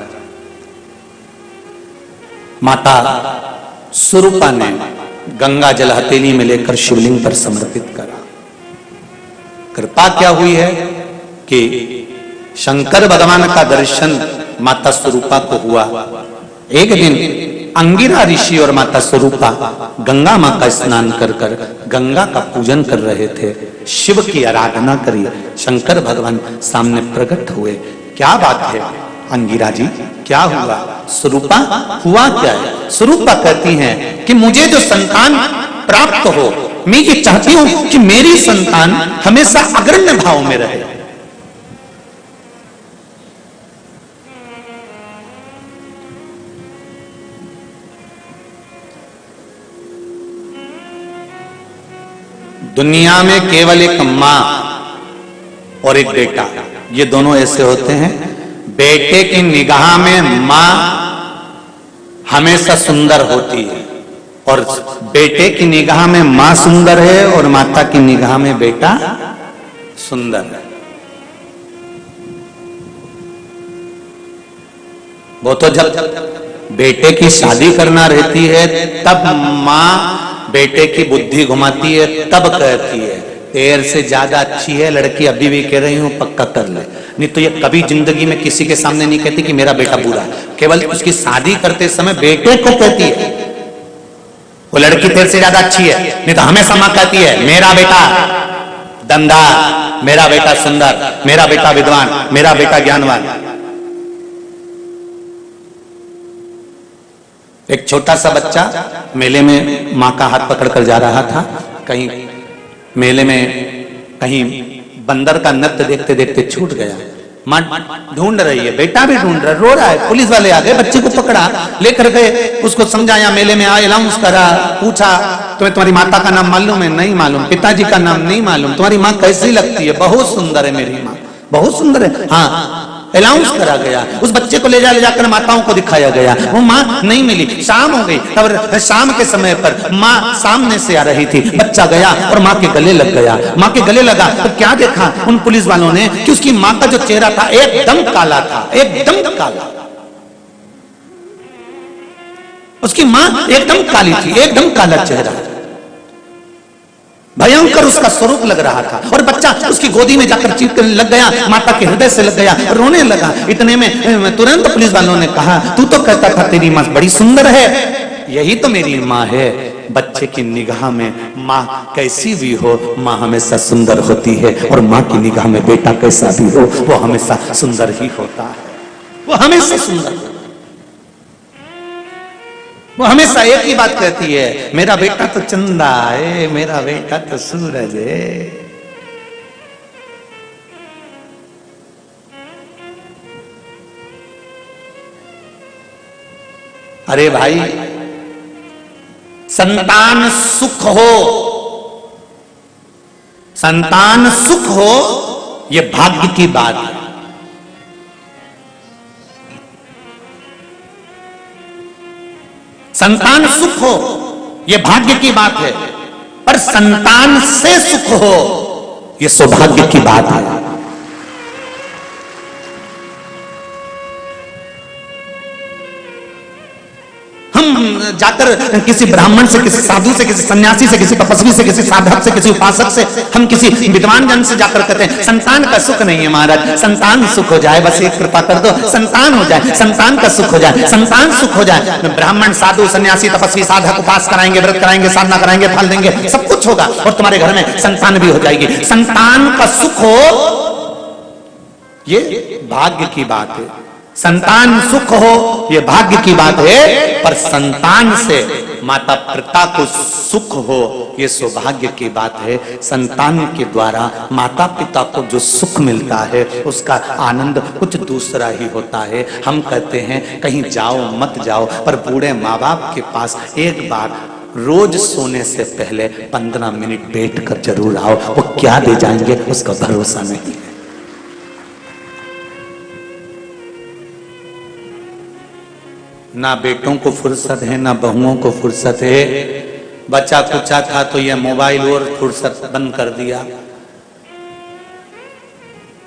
माता स्वरूपा ने गंगा जल हथेली में लेकर शिवलिंग पर समर्पित करा। कृपा क्या हुई है कि शंकर भगवान का दर्शन माता स्वरूपा को हुआ। एक दिन अंगिरा ऋषि और माता स्वरूपा गंगा मां का स्नान कर कर गंगा का पूजन कर रहे थे, शिव की आराधना करी। शंकर भगवान सामने प्रकट हुए। क्या बात है अंगिरा जी, क्या हुआ? स्वरूपा हुआ क्या है? स्वरूपा कहती हैं कि मुझे जो संतान प्राप्त हो, मैं ये चाहती हूं कि मेरी संतान हमेशा अग्रण्य भाव में रहे। दुनिया में केवल एक मां और एक बेटा, ये दोनों ऐसे होते हैं। बेटे की निगाह में मां हमेशा सुंदर होती है और बेटे की निगाह में मां सुंदर है और माता की निगाह में बेटा सुंदर है। वो तो जब बेटे की शादी करना रहती है तब मां बेटे की बुद्धि घुमाती है, तब कहती है तेरे से ज्यादा अच्छी है लड़की, अभी भी कह रही हूं पक्का कर ले। नहीं तो ये कभी जिंदगी में किसी के सामने नहीं कहती कि मेरा बेटा बुरा है, केवल उसकी शादी करते समय बेटे को कहती है वो लड़की तेरे से ज्यादा अच्छी है। नहीं तो हमेशा मां कहती है मेरा बेटा दमदार, मेरा बेटा सुंदर, मेरा बेटा विद्वान, मेरा बेटा ज्ञानवान। एक छोटा सा बच्चा मेले में मां का हाथ पकड़कर जा रहा था। कहीं मेले में कहीं बंदर का नृत्य देखते देखते छूट गया। मां ढूंढ रही है, बेटा भी ढूंढ रहा, रो रहा है। पुलिस वाले आ गए, बच्चे को पकड़ा, लेकर गए, उसको समझाया, मेले में आए, अनाउंस करा, पूछा तुम्हें तुम्हारी माता का नाम मालूम है? नहीं मालूम। पिताजी का नाम नहीं मालूम। तुम्हारी माँ कैसी लगती है? बहुत सुंदर है मेरी माँ, बहुत सुंदर है। हाँ, अनाउंस करा गया। उस बच्चे को ले जाकर माताओं को दिखाया गया। वो माँ नहीं मिली, शाम हो गई। तब शाम के समय पर माँ सामने से आ रही थी। बच्चा गया और माँ के गले लग गया। माँ के गले लगा तो क्या देखा उन पुलिस वालों ने कि उसकी माँ का जो चेहरा था एकदम काला था, एकदम काला। उसकी माँ एकदम काली थी, एकदम काला चेहरा, भयंकर उसका स्वरूप लग रहा था। और बच्चा उसकी गोदी में जाकर चीखने लग गया, माता के हृदय से लग गया, रोने लगा। इतने में तुरंत पुलिस वालों ने कहा तू तो कहता था तेरी माँ बड़ी सुंदर है, यही तो मेरी माँ है। बच्चे की निगाह में माँ कैसी भी हो, माँ हमेशा सुंदर होती है। और माँ की निगाह में बेटा कैसा भी हो, वो हमेशा सुंदर ही होता है। वो हमेशा सुंदर, वो हमेशा एक ही बात कहती है, मेरा बेटा तो चंदा है, मेरा बेटा तो सूरज है। अरे भाई, संतान सुख हो, संतान सुख हो, यह भाग्य की बात है। संतान सुख हो यह भाग्य की बात है, पर संतान से सुख हो यह सौभाग्य की बात है। जाकर किसी ब्राह्मण से, किसी साधु से, किसी सन्यासी से, किसी तपस्वी से, किसी साधक से, किसी उपासक से, हम किसी विद्वान जन से जाकर कहते हैं संतान का सुख नहीं है महाराज, संतान सुख हो जाए, बस एक कृपा कर दो, संतान हो जाए, संतान का सुख हो जाए, संतान सुख हो जाए। ब्राह्मण, साधु, सन्यासी, तपस्वी, साधक उपास कराएंगे, व्रत कराएंगे, साधना कराएंगे, फल देंगे, सब कुछ होगा और तुम्हारे घर में संतान भी हो जाएगी। संतान का सुख हो ये भाग्य की बात है, संतान सुख हो यह भाग्य की बात है, पर संतान से माता पिता को सुख हो यह सौभाग्य की बात है। संतान के द्वारा माता पिता को जो सुख मिलता है उसका आनंद कुछ दूसरा ही होता है। हम कहते हैं कहीं जाओ मत जाओ, पर बूढ़े माँ बाप के पास एक बार रोज सोने से पहले 15 मिनट बैठ कर जरूर आओ, वो क्या दे जाएंगे उसका भरोसा नहीं है। ना बेटों को फुर्सत है, ना बहुओं को फुर्सत है। बच्चा कुचा था तो यह मोबाइल और फुर्सत बंद कर दिया।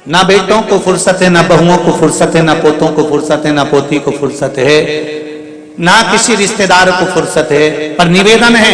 ना बेटों को फुर्सत है, ना बहुओं को फुर्सत है, ना पोतों को फुर्सत है, ना पोती को फुर्सत है, ना किसी रिश्तेदार को फुर्सत है। पर निवेदन है,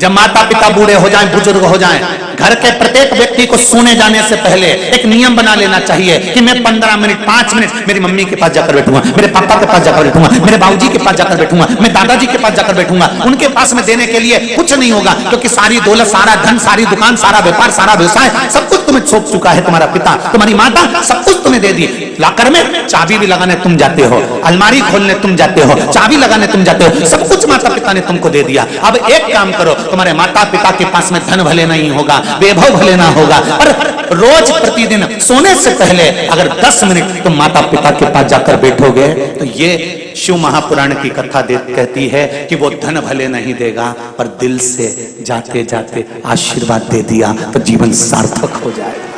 जब माता पिता बूढ़े हो जाएं, बुजुर्ग हो जाएं, घर के प्रत्येक व्यक्ति को सोने जाने से पहले एक नियम बना लेना चाहिए कि मैं 15 मिनट 5 मिनट मेरी मम्मी के पास जाकर बैठूंगा, मेरे पापा के पास जाकर बैठूंगा, मेरे बाबूजी के पास जाकर बैठूंगा, मैं दादाजी के पास जाकर बैठूंगा। उनके पास में देने के लिए कुछ नहीं होगा, क्योंकि सारी दौलत, सारा धन, सारी दुकान, सारा व्यापार, सारा व्यवसाय सब कुछ तुम्हें सौंप चुका है तुम्हारा पिता, तुम्हारी माता, सब कुछ तुम्हें दे दी। लाकर में चाबी भी लगाने तुम जाते हो, अलमारी खोलने तुम जाते हो, चाबी लगाने तुम जाते हो, सब कुछ माता पिता ने तुमको दे दिया। अब एक काम करो, तुम्हारे माता पिता के पास में धन भले नहीं होगा, वैभव भले ना होगा, पर रोज प्रतिदिन सोने से पहले अगर 10 मिनट तुम माता पिता के पास जाकर बैठोगे तो ये शिव महापुराण की कथा कहती है कि वो धन भले नहीं देगा, पर दिल से जाते जाते आशीर्वाद दे दिया तो जीवन सार्थक हो जाएगा।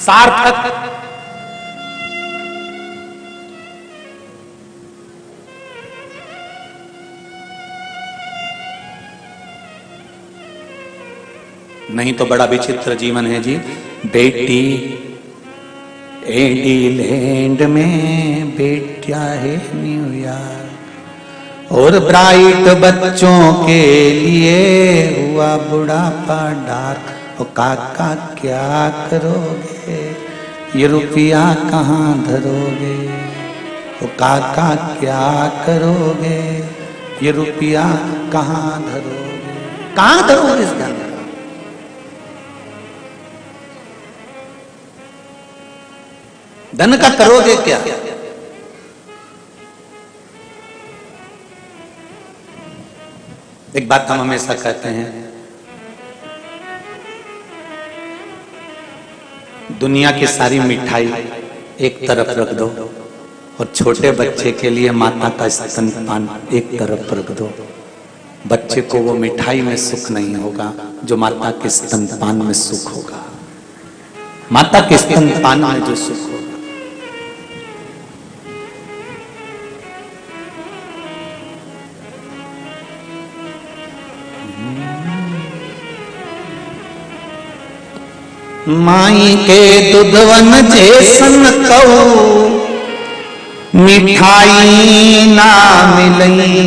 सार्थक। नहीं तो बड़ा विचित्र जीवन है जी। बेटी एडीलैंड में बेटिया है न्यूयॉर्क, और ब्राइट बच्चों के लिए हुआ बुढ़ापा डार्क। ओ काका क्या करोगे, ये रुपया कहाँ धरोगे? ओ काका क्या करोगे, ये रुपया कहाँ धरोगे? कहाँ धरोगे इस धन? धन का करोगे क्या? एक बात हम हमेशा कहते हैं, दुनिया की सारी मिठाई एक तरफ रख दो और छोटे बच्चे के लिए माता का स्तनपान एक तरफ रख दो। बच्चे को वो मिठाई में सुख नहीं होगा जो माता के स्तनपान में सुख होगा। माता के स्तनपान में जो सुख होगा। माई के दुधवन जैसन कऊ मिठाई ना मिलई,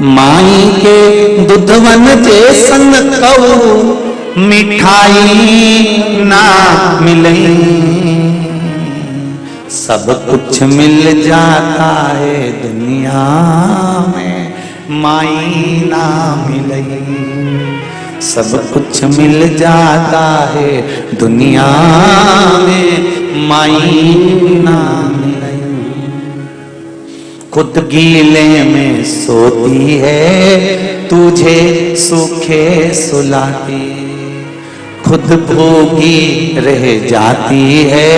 माई के दुधवन जैसन कऊ मिठाई ना मिलई। सब कुछ मिल जाता है दुनिया में, माई ना मिलई। सब कुछ मिल जाता है दुनिया में, माई ना मिलई। खुद गीले में सोती है, तुझे सूखे सुलाती, खुद भूखी रह जाती है,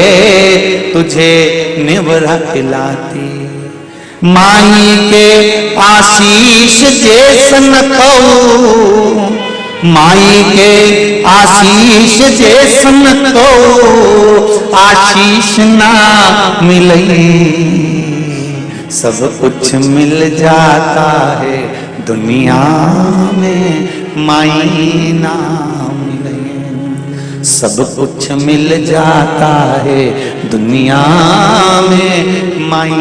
तुझे निवरा खिलाती। माई के आशीष जैसन कऊ, माई के आशीष जैसन तो आशीष ना मिलई। सब कुछ मिल जाता है दुनिया में, माई नाम ले। सब कुछ मिल जाता है दुनिया में, माई।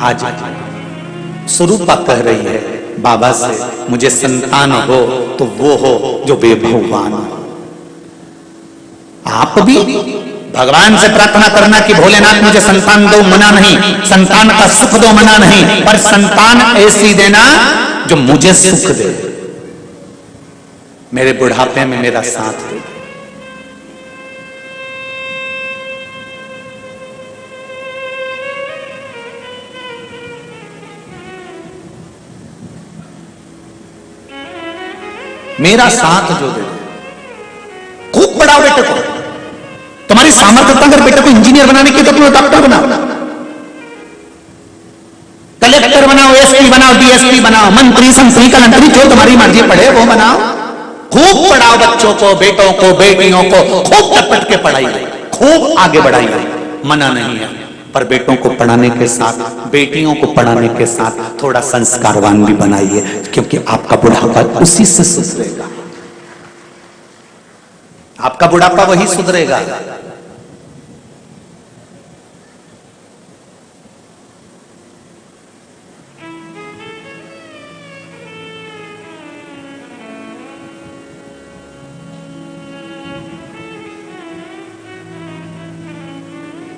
आज स्वरूपा कह रही है बाबा से, मुझे संतान हो तो वो हो जो बेभगवान हो। आप भी भगवान से प्रार्थना करना कि भोलेनाथ मुझे संतान दो, मना नहीं, संतान का सुख दो, मना नहीं, पर संतान ऐसी देना जो मुझे सुख दे, मेरे बुढ़ापे में मेरा साथ दे। मेरा साथ जो दे, खूब पढ़ाओ बेटे को, तुम्हारी सामर्थ्यता अगर बेटे को इंजीनियर बनाने की तो तुम्हें डॉक्टर बनाओ, कलेक्टर बनाओ, एसपी बनाओ, डीएसपी बनाओ, मंत्री, संतरी, कलंतरी, जो तुम्हारी मर्जी पढ़े वो बनाओ। खूब पढ़ाओ बच्चों को, बेटों को, बेटियों को, खूब टपट के पढ़ाइए, खूब आगे बढ़ाइए, मना नहीं है। पर बेटों को पढ़ाने के साथ, बेटियों को पढ़ाने के साथ थोड़ा संस्कारवान भी बनाइए, क्योंकि आपका बुढ़ापा उसी से सुधरेगा, आपका बुढ़ापा वही सुधरेगा।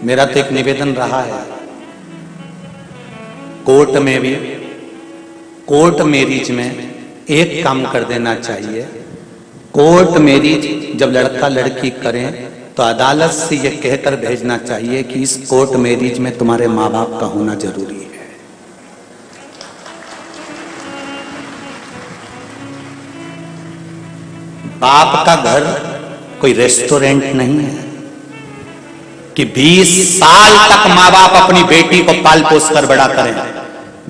मेरा तो एक निवेदन रहा है, कोर्ट में भी, कोर्ट मैरिज में एक काम कर देना चाहिए। कोर्ट मैरिज जब लड़का लड़की करें तो अदालत से यह कहकर भेजना चाहिए कि इस कोर्ट मैरिज में तुम्हारे माँ बाप का होना जरूरी है। बाप का घर कोई रेस्टोरेंट नहीं है कि 20 साल तक माँ बाप अपनी बेटी को पाल पोस कर बड़ा करें,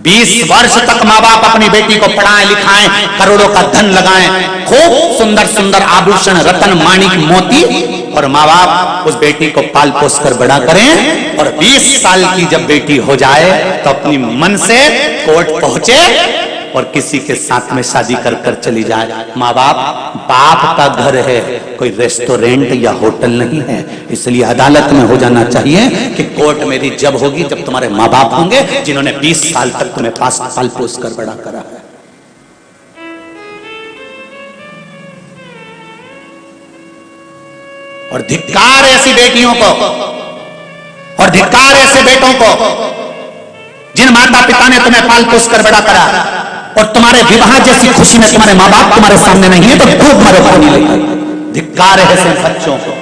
20 वर्ष तक माँ बाप अपनी बेटी को पढ़ाएं लिखाएं, करोड़ों का धन लगाएं, खूब सुंदर सुंदर आभूषण, रतन, माणिक, मोती, और माँ बाप उस बेटी को पाल पोस कर बड़ा करें, और 20 साल की जब बेटी हो जाए तो अपनी मन से कोर्ट पहुंचे और किसी के साथ में शादी कर कर चली जाए। माँ बाप, बाप का घर है, कोई रेस्टोरेंट या होटल नहीं है। इसलिए अदालत में हो जाना चाहिए कि कोर्ट मैरिज जब होगी जब तुम्हारे माँ बाप होंगे जिन्होंने 20 साल तक तुम्हें पाल पोस कर बड़ा करा है। और धिक्कार ऐसी बेटियों को और धिक्कार ऐसे बेटों को जिन माता पिता ने तुम्हें पाल पोस कर बड़ा करा, और तुम्हारे विवाह जैसी खुशी में तुम्हारे माँ बाप तुम्हारे सामने नहीं है तो खूब मरो पानी लेगा। धिक्कार है ऐसे बच्चों को।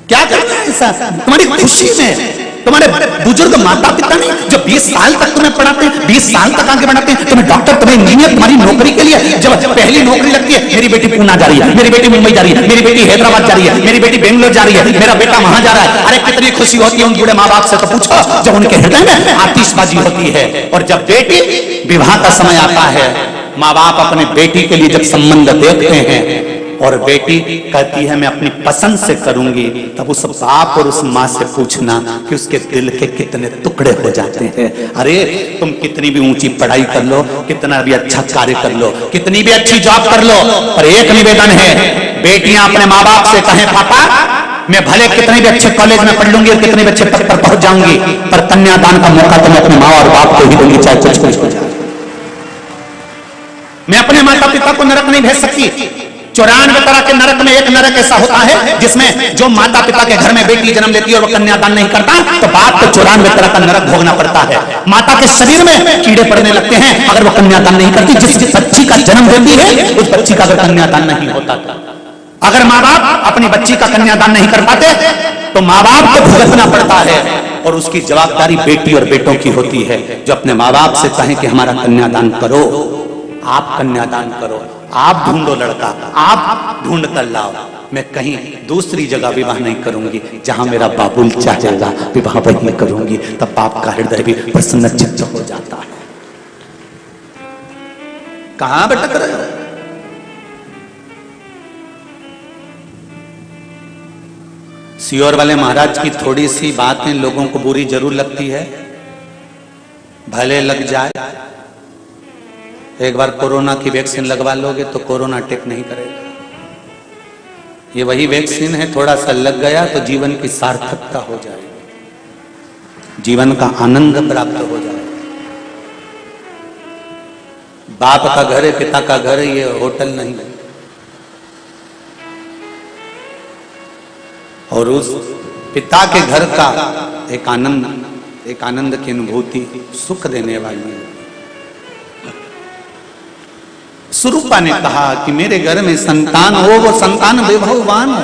क्या करना है ऐसा? तुम्हारी खुशी में तुम्हारे बुजुर्ग माता पिता नहीं जो 20 साल तक तुम्हें पढ़ाते हैं, 20 साल तक आगे बढ़ाते हैं, तुम्हें डॉक्टर, तुम्हें इंजीनियर, तुम्हारी नौकरी के लिए जब पहली नौकरी लगती है, मेरी बेटी पूना जा रही है, मेरी बेटी मुंबई जा रही है, मेरी बेटी हैदराबाद जा रही है, मेरी बेटी बेंगलोर जा रही है, मेरा बेटा वहां जा रहा है, अरे कितनी खुशी होती है उन बूढ़े माँ बाप से तो पूछो, जब उनके हृदय में आतिशबाजी होती है। और जब बेटी विवाह का समय आता है, माँ बाप अपने बेटी के लिए जब संबंध देखते हैं और बेटी कहती है मैं अपनी पसंद से करूंगी, तब उस बाप और उस माँ से पूछना कि उसके दिल के कितने टुकड़े हो जाते हैं। अरे तुम कितनी भी ऊंची पढ़ाई कर लो, कितना भी अच्छा कार्य कर लो, कितनी भी अच्छी जॉब कर लो, पर एक निवेदन है, बेटियां अपने माँ बाप से कहें पापा मैं भले कितने भी अच्छे कॉलेज में पढ़ लूंगी और कितने भी अच्छे पद पर पहुंच जाऊंगी, पर कन्यादान का मौका तो मैं अपने माँ और बाप को ही दूंगी, चाहे कुछ कुछ हो जाए। मैं अपने माता पिता को नरक नहीं भेज सकती। 94 तरह के नरक में एक नरक ऐसा होता है जिसमें जो माता पिता के घर में बेटी जन्म लेती है और वो कन्यादान नहीं करता तो बाप को 94 तरह का नरक भोगना पड़ता है। माता के शरीर में कीड़े पड़ने लगते हैं अगर वो कन्यादान नहीं करती। जिस बच्ची का जन्म देती है उस बच्ची का अगर कन्यादान नहीं होता, अगर माँ बाप अपनी बच्ची का कन्यादान नहीं कर पाते तो माँ बाप को भुगतना पड़ता है और उसकी जवाबदारी बेटी और बेटों की होती है जो अपने माँ बाप से कहें कि हमारा कन्यादान करो, आप कन्यादान करो, आप ढूंढो लड़का, आप ढूंढ कर लाओ, मैं कहीं दूसरी जगह विवाह नहीं करूंगी, जहां मेरा बाबुल चाहेगा विवाह वहीं करूंगी। तब बाप का हृदय भी प्रसन्न चित्त हो जाता है। कहां भटक रहे हो? सियोर वाले महाराज की थोड़ी सी बातें लोगों को बुरी जरूर लगती है, भले लग जाए। एक बार कोरोना की वैक्सीन लगवा लोगे तो कोरोना अटैक नहीं करेगा। ये वही वैक्सीन है, थोड़ा सा लग गया तो जीवन की सार्थकता हो जाएगी, जीवन का आनंद प्राप्त हो जाएगा। बाप का घर है, पिता का घर है, ये होटल नहीं है। और उस पिता के घर का एक आनंद की अनुभूति सुख देने वाली है। स्वरूपा ने कहा कि मेरे घर में संतान हो, वो संतान वैभववान हो।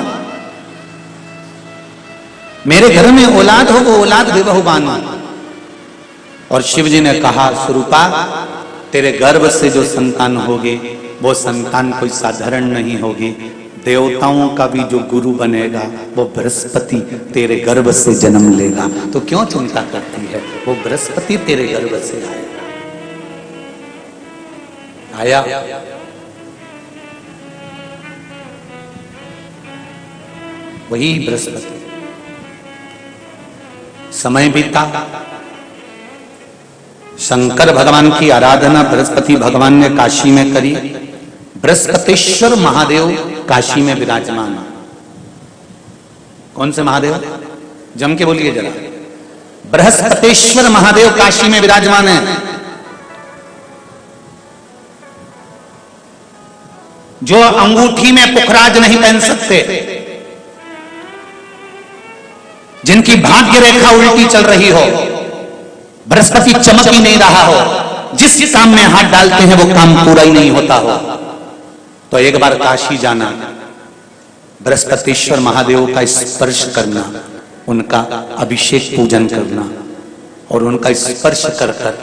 मेरे घर में औलाद हो, वो औलाद वैभववान हो। और शिव जी ने कहा, स्वरूपा तेरे गर्भ से जो संतान होगी वो संतान कोई साधारण नहीं होगी। देवताओं का भी जो गुरु बनेगा वो बृहस्पति तेरे गर्भ से जन्म लेगा। तो क्यों चिंता करती है, वो बृहस्पति तेरे गर्भ से आया। वही बृहस्पति। समय बीता, शंकर भगवान की आराधना बृहस्पति भगवान ने काशी में करी। बृहस्पतिश्वर महादेव काशी में विराजमान। कौन से महादेव, जम के बोलिए जरा। बृहस्पतिश्वर महादेव काशी में विराजमान है, जो अंगूठी में पुखराज नहीं पहन सकते, जिनकी भाग्य रेखा उल्टी चल रही हो, बृहस्पति चमक ही नहीं रहा हो, जिस काम में हाथ डालते हैं वो काम पूरा ही नहीं होता हो, तो एक बार काशी जाना, बृहस्पतिश्वर महादेव का स्पर्श करना, उनका अभिषेक पूजन करना और उनका स्पर्श कर कर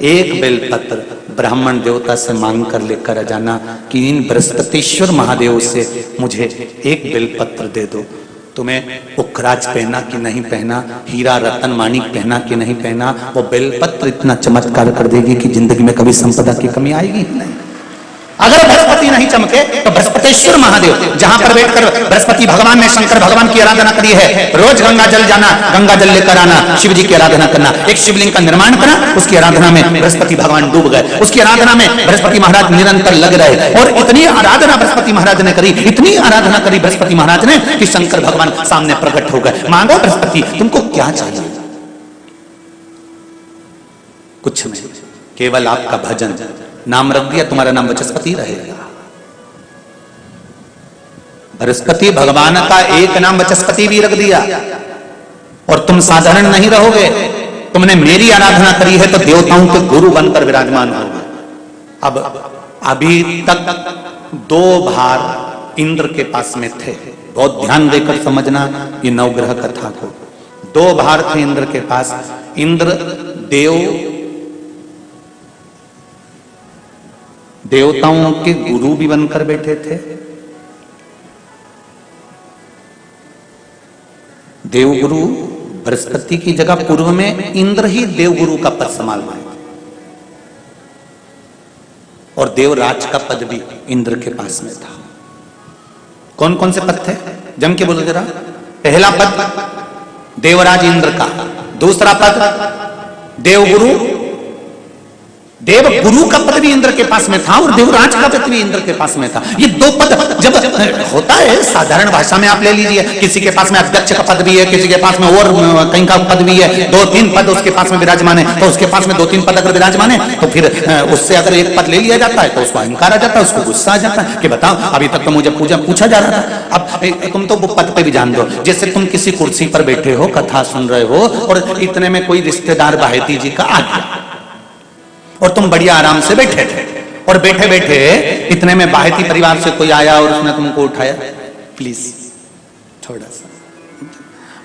एक बेलपत्र ब्राह्मण देवता से मांग कर लेकर आ जाना कि इन बृहस्पतिश्वर महादेव से मुझे एक बेलपत्र दे दो। तुम्हें पुखराज पहना कि नहीं पहना, हीरा रतन माणिक पहना कि नहीं पहना, वो बेलपत्र इतना चमत्कार कर देगी कि जिंदगी में कभी संपदा की कमी आएगी ही नहीं। अगर बृहस्पति नहीं चमके तो बृहस्पतिश्वर महादेव, जहां पर बैठकर बृहस्पति भगवान ने शंकर भगवान की आराधना करी है, रोज गंगा जल जाना, गंगा जल लेकर आना, शिव जी की आराधना करना, एक शिवलिंग का निर्माण करा, उसकी आराधना में बृहस्पति भगवान डूब गए, उसकी आराधना में बृहस्पति महाराज निरंतर लग रहे। और इतनी आराधना बृहस्पति महाराज ने करी, इतनी आराधना करी बृहस्पति महाराज ने कि शंकर भगवान सामने प्रकट हो गए। मांगो बृहस्पति, तुमको क्या चाहिए? कुछ नहीं, केवल आपका भजन। नाम रख दिया, तुम्हारा नाम बृहस्पति रहेगा। बृहस्पति भगवान का एक नाम बृहस्पति भी रख दिया और तुम साधारण नहीं रहोगे। तुमने मेरी आराधना करी है तो देवताओं के गुरु बनकर विराजमान होगे। अब अभी तक 2 भार इंद्र के पास में थे, बहुत ध्यान देकर समझना ये नवग्रह कथा को। 2 भार थे इंद्र के पास। इंद्र देवताओं के गुरु भी बनकर बैठे थे। देवगुरु बृहस्पति की जगह पूर्व में इंद्र ही देवगुरु का पद संभाल रहे थे और देवराज का पद भी इंद्र के पास में था। कौन कौन से पद थे, जम के बोलो जरा। पहला पद देवराज इंद्र का, दूसरा पद देवगुरु, देव गुरु का पद भी इंद्र के पास में था और देवराज का पद भी इंद्र के पास में था। ये 2 पद जब होता है साधारण भाषा में, आप ले लीजिए, किसी के पास में अध्यक्ष का पद भी है, किसी के पास में और कहीं का पद भी है, 2-3 पद उसके पास में विराजमान है, तो उसके पास में 2-3 पद अगर विराजमान है तो फिर उससे अगर एक पद ले लिया जाता है तो उसको अहंकार आ जाता है, उसको गुस्सा आ जाता है कि बताओ अभी तक तो मुझे पूछा जा रहा था, अब तुम तो वो पद पे भी जान दो। जैसे तुम किसी कुर्सी पर बैठे हो, कथा सुन रहे हो और इतने में कोई रिश्तेदार बाहेती जी का आ गया और तुम बढ़िया आराम से बैठे थे और बैठे बैठे इतने में बाहेती परिवार से कोई आया और उसने तुमको उठाया, प्लीज थोड़ा सा,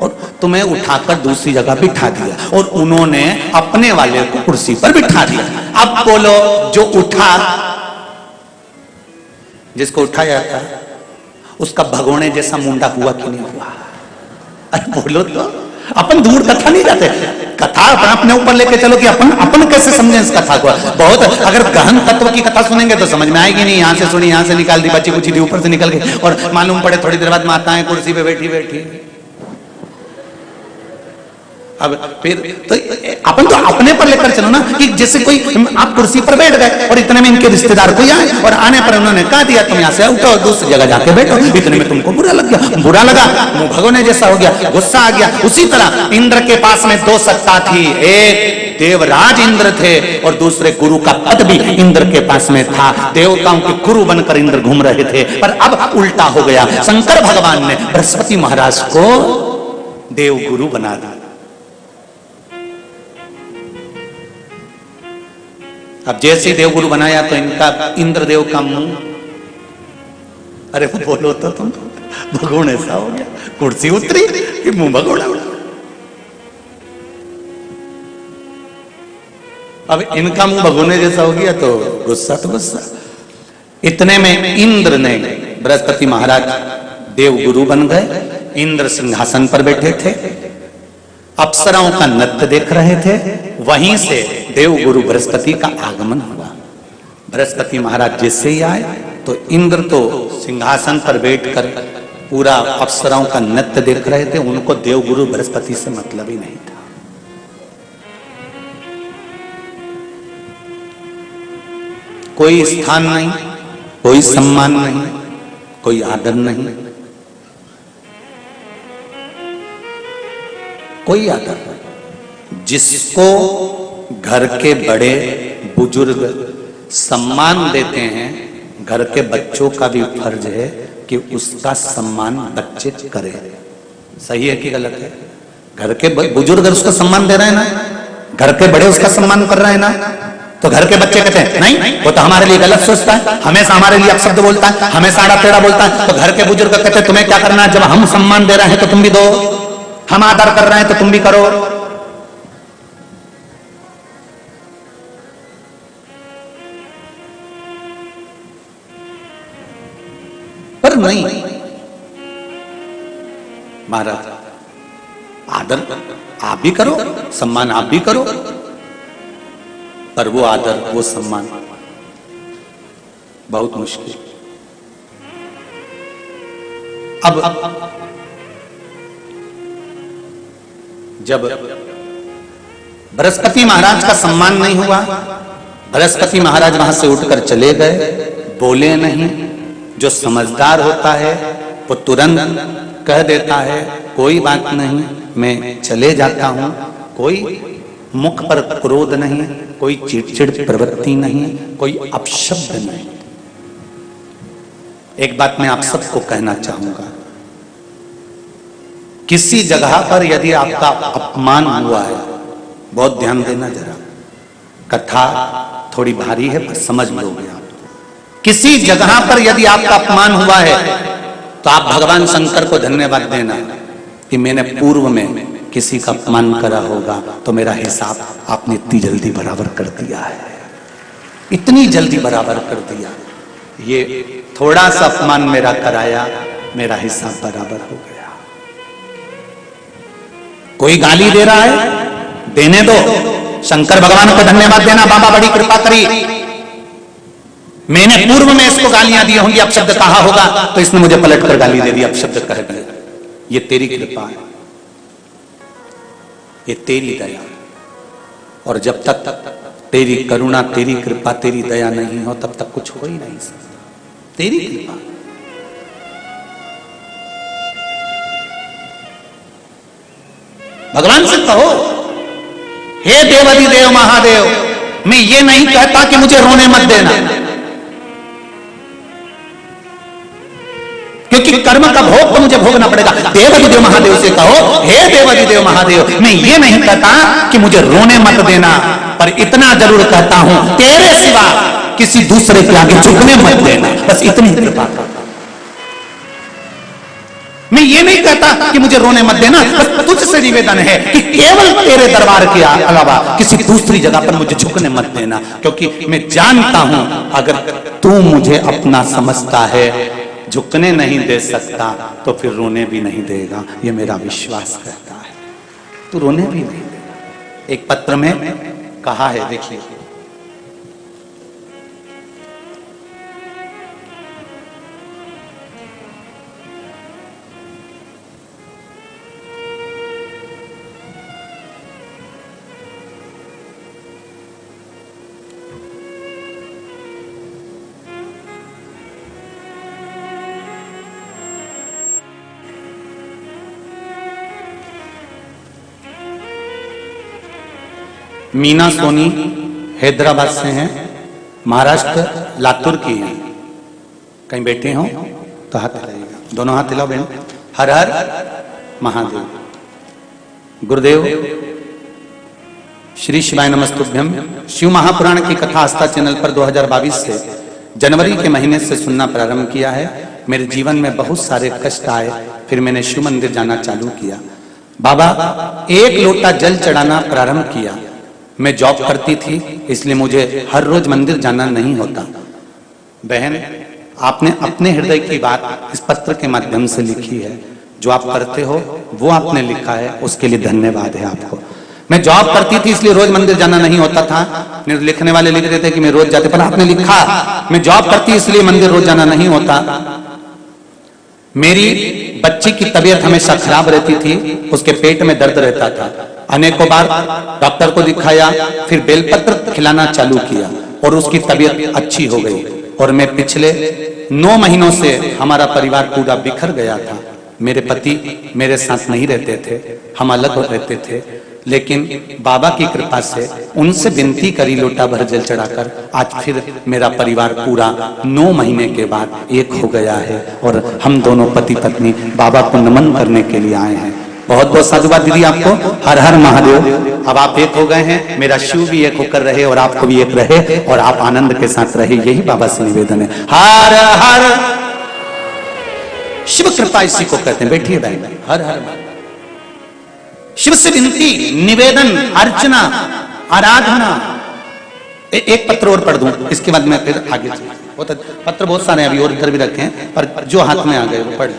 और तुम्हें उठाकर दूसरी जगह बिठा दिया और उन्होंने अपने वाले को कुर्सी पर बिठा दिया। अब बोलो, जो उठा, जिसको उठाया था उसका भगोने जैसा मुंडा हुआ कि नहीं हुआ? अरे बोलो तो, अपन दूर कथा नहीं जाते, कथा अपने ऊपर लेके चलो कि अपन कैसे समझें इस कथा को। बहुत अगर गहन तत्व की कथा सुनेंगे तो समझ में आएगी नहीं। यहाँ से सुनी, यहाँ से निकाल दी, बच्ची कुछ दी ऊपर से निकल गई और मालूम पड़े थोड़ी देर बाद माताएं कुर्सी पे बैठी बैठी अब फिर तो अपन तो अपने पर लेकर चलो ना, कि जैसे कोई आप कुर्सी पर बैठ गए और इतने में इनके रिश्तेदार कोई आए और आने पर उन्होंने कहा दिया तुम यहाँ से उठो दूसरी जगह जाके बैठो, इतने में तुमको बुरा लग गया, बुरा लगा, मुंह भगोने जैसा हो गया, गुस्सा आ गया। उसी तरह इंद्र के पास में दो सत्ता थी, एक देवराज इंद्र थे और दूसरे गुरु का पद भी इंद्र के पास में था। देवताओं के गुरु बनकर इंद्र घूम रहे थे, पर अब उल्टा हो गया। शंकर भगवान ने बृहस्पति महाराज को देव गुरु बना दिया। अब जैसे ही देवगुरु बनाया तो इनका इंद्रदेव का मुंह, अरे वो बोलो तो तुम, भगोड़े सा हो गया, कुर्सी उतरी कि मुंह भगोड़ा। अब इनका मुंह भगोने जैसा हो गया तो गुस्सा तो गुस्सा। इतने में इंद्र ने, बृहस्पति महाराज देवगुरु बन गए, इंद्र सिंहासन पर बैठे थे, अप्सराओं का नृत्य देख रहे थे। वहीं से देवगुरु बृहस्पति का आगमन हुआ। बृहस्पति महाराज जैसे ही आए तो इंद्र तो सिंहासन पर बैठकर पूरा अप्सराओं का नृत्य देख रहे थे। उनको देवगुरु बृहस्पति से मतलब ही नहीं था। कोई स्थान नहीं, कोई सम्मान नहीं, कोई आदर नहीं, कोई आदर नहीं। जिसको घर के बड़े बुजुर्ग सम्मान देते हैं, घर के बच्चों का भी फर्ज है कि उसका सम्मान बच्चे करें। सही है कि गलत है? घर के बुजुर्ग उसका सम्मान दे रहे हैं ना, घर के बड़े उसका सम्मान कर रहे हैं ना, तो घर के बच्चे कहते हैं नहीं वो तो हमारे लिए गलत सोचता है, हमेशा हमारे लिए अपशब्द बोलता है, हमेशा आड़ा टेढ़ा बोलता है। तो घर के बुजुर्ग कहते हैं तुम्हें क्या करना है, जब हम सम्मान दे रहे हैं तो तुम भी दो, हम आदर कर रहे हैं तो तुम भी करो। पर नहीं महाराज, आदर आप भी करो, सम्मान आप भी करो, पर वो आदर वो सम्मान बहुत मुश्किल। अब जब बृहस्पति महाराज का सम्मान नहीं हुआ, बृहस्पति महाराज वहां से उठकर चले गए, बोले नहीं। जो समझदार होता है वो तुरंत कह देता है कोई बात नहीं मैं चले जाता हूं, कोई मुख पर क्रोध नहीं, कोई चिड़चिड़ प्रवृत्ति नहीं, कोई अपशब्द नहीं। एक बात मैं आप सबको कहना चाहूंगा, किसी जगह पर यदि आपका अपमान हुआ है, बहुत ध्यान देना जरा, कथा थोड़ी भारी है पर समझ लोगे आप। किसी जगह पर यदि आपका अपमान हुआ है तो आप भगवान शंकर को धन्यवाद देना कि मैंने पूर्व में किसी का अपमान करा होगा तो मेरा हिसाब आपने इतनी जल्दी बराबर कर दिया है, इतनी जल्दी बराबर कर दिया। ये थोड़ा सा अपमान मेरा कराया, मेरा हिसाब बराबर हो गया। कोई गाली दे रहा है, देने दो, शंकर भगवान को धन्यवाद देना, बाबा बड़ी कृपा करी, मैंने पूर्व में इसको गालियां दी होंगी, अपशब्द कहा होगा तो इसने मुझे पलट कर गाली दे दी, अपशब्द कह दिया। ये तेरी कृपा है, ये तेरी दया। और जब तक तेरी करुणा, तेरी कृपा, तेरी दया नहीं हो तब तक कुछ हो ही नहीं सकता। तेरी कृपा, भगवान से कहो हे देवाधिदेव महादेव, मैं ये नहीं कहता कि मुझे रोने मत देना, क्योंकि कर्म का भोग तो मुझे भोगना पड़ेगा। देवाधिदेव महादेव से कहो हे देवाधिदेव महादेव, मैं ये नहीं कहता कि मुझे रोने मत देना, पर इतना जरूर कहता हूं तेरे सिवा किसी दूसरे के आगे झुकने मत देना, बस इतनी कृपा कर। मैं ये नहीं कहता कि मुझे रोने मत देना, बस तुझसे निवेदन है कि केवल तेरे दरबार के अलावा किसी दूसरी जगह पर मुझे झुकने मत देना, क्योंकि मैं जानता हूं अगर तू मुझे अपना समझता है, झुकने नहीं दे सकता तो फिर रोने भी नहीं देगा, ये मेरा विश्वास कहता है। तू रोने भी नहीं देगा। एक पत्र में कहा है, देखिए, मीना सोनी हैदराबाद से हैं, महाराष्ट्र लातूर की हैं। कहीं बैठे हो तो हाथ हिलाइएगा, दोनों हाथ हिलाओ बहन। हर हर महादेव। गुरुदेव श्री शिवाय नमस्तुभ्यम। शिव महापुराण की कथा आस्था चैनल पर 2022 से जनवरी के महीने से सुनना प्रारंभ किया है। मेरे जीवन में बहुत सारे कष्ट आए, फिर मैंने शिव मंदिर जाना चालू किया। बाबा एक लोटा जल चढ़ाना प्रारंभ किया। मैं जॉब करती थी, इसलिए मुझे हर रोज मंदिर जाना नहीं होता। बहन, आपने अपने हृदय की बात इस पत्र के माध्यम से लिखी है। जो आप करते हो वो आपने लिखा है, उसके लिए धन्यवाद है आपको। मैं जॉब करती थी इसलिए रोज मंदिर जाना नहीं होता था। लिखने वाले लिख रहे थे कि मैं रोज जाते, पर आपने लिखा मैं जॉब करती इसलिए मंदिर रोज जाना नहीं होता। मेरी बच्ची की तबीयत हमेशा खराब रहती थी, उसके पेट में दर्द रहता था। अनेकों बार डॉक्टर को दिखाया, फिर बेलपत्र खिलाना चालू किया और उसकी तबीयत अच्छी हो गई। और मैं पिछले 9 महीनों से हमारा परिवार पूरा बिखर गया था। मेरे पति मेरे साथ नहीं रहते थे, हम अलग रहते थे, लेकिन बाबा की कृपा से उनसे विनती करी लोटा भर जल चढ़ाकर आज फिर मेरा परिवार पूरा 9 महीने के बाद एक हो गया है और हम दोनों पति पत्नी बाबा को नमन करने के लिए आए हैं। बहुत बहुत साधुवाद दीदी आपको। हर हर महादेव। अब आप एक हो गए हैं, मेरा शिव भी एक होकर रहे और आपको भी एक रहे और आप आनंद के साथ रहे, यही बाबा से निवेदन है। हर हर शिव कृपा इसी को कहते हैं। बैठिए बहन। हर हर शिव से विनती, निवेदन, अर्चना, आराधना। एक पत्र और पढ़ दूं, इसके बाद मैं फिर आगे पत्र बहुत सारे अभी और इधर भी रखे हैं, पर जो हाथ में आ गए वो पढ़।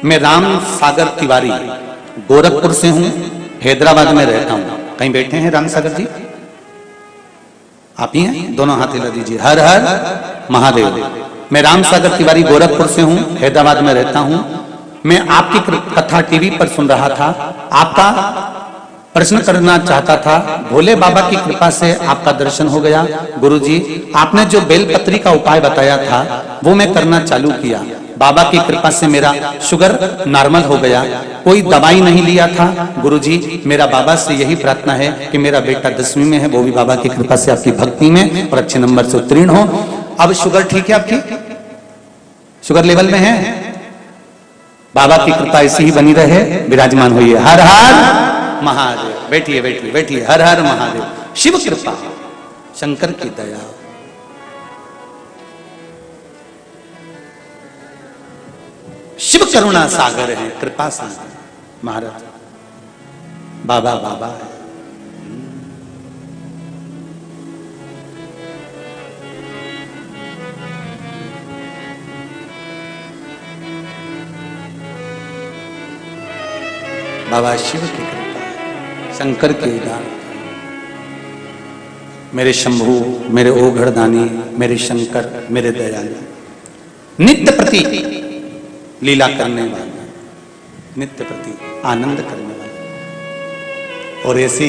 मैं राम सागर तिवारी गोरखपुर से हूं, हैदराबाद में रहता हूं। कहीं बैठे हैं राम सागर जी? आप ही हैं? दोनों हाथ हिला दीजिए। हर हर महादेव। मैं राम सागर तिवारी गोरखपुर से हूं, हैदराबाद में रहता हूं। मैं आपकी कथा टीवी पर सुन रहा था, आपका प्रश्न करना चाहता था। भोले बाबा की कृपा से आपका दर्शन हो गया। गुरुजी, आपने जो बेलपत्री का उपाय बताया था वो मैं करना चालू किया। बाबा की कृपा से मेरा शुगर नॉर्मल हो गया, कोई दवाई नहीं लिया था। गुरुजी, मेरा बाबा से यही प्रार्थना है कि मेरा बेटा 10वीं में है, वो भी बाबा की कृपा से आपकी भक्ति में और अच्छे नंबर से उत्तीर्ण हो। अब शुगर ठीक है आपकी? शुगर लेवल में है? बाबा की कृपा ऐसी ही बनी रहे, विराजमान होइए। हर हर महादेव। बैठिए बैठिए बैठिए। हर हर महादेव। शिव कृपा, शंकर की दया। शिव करुणा सागर है, कृपा सागर। महाराज बाबा बाबा है। बाबा शिव की कृपा है, शंकर के दान। मेरे शंभु, मेरे ओघड़दानी, मेरे शंकर, मेरे दयालु, नित्य प्रति लीला करने वाला, नित्य प्रति आनंद करने वाला, और ऐसी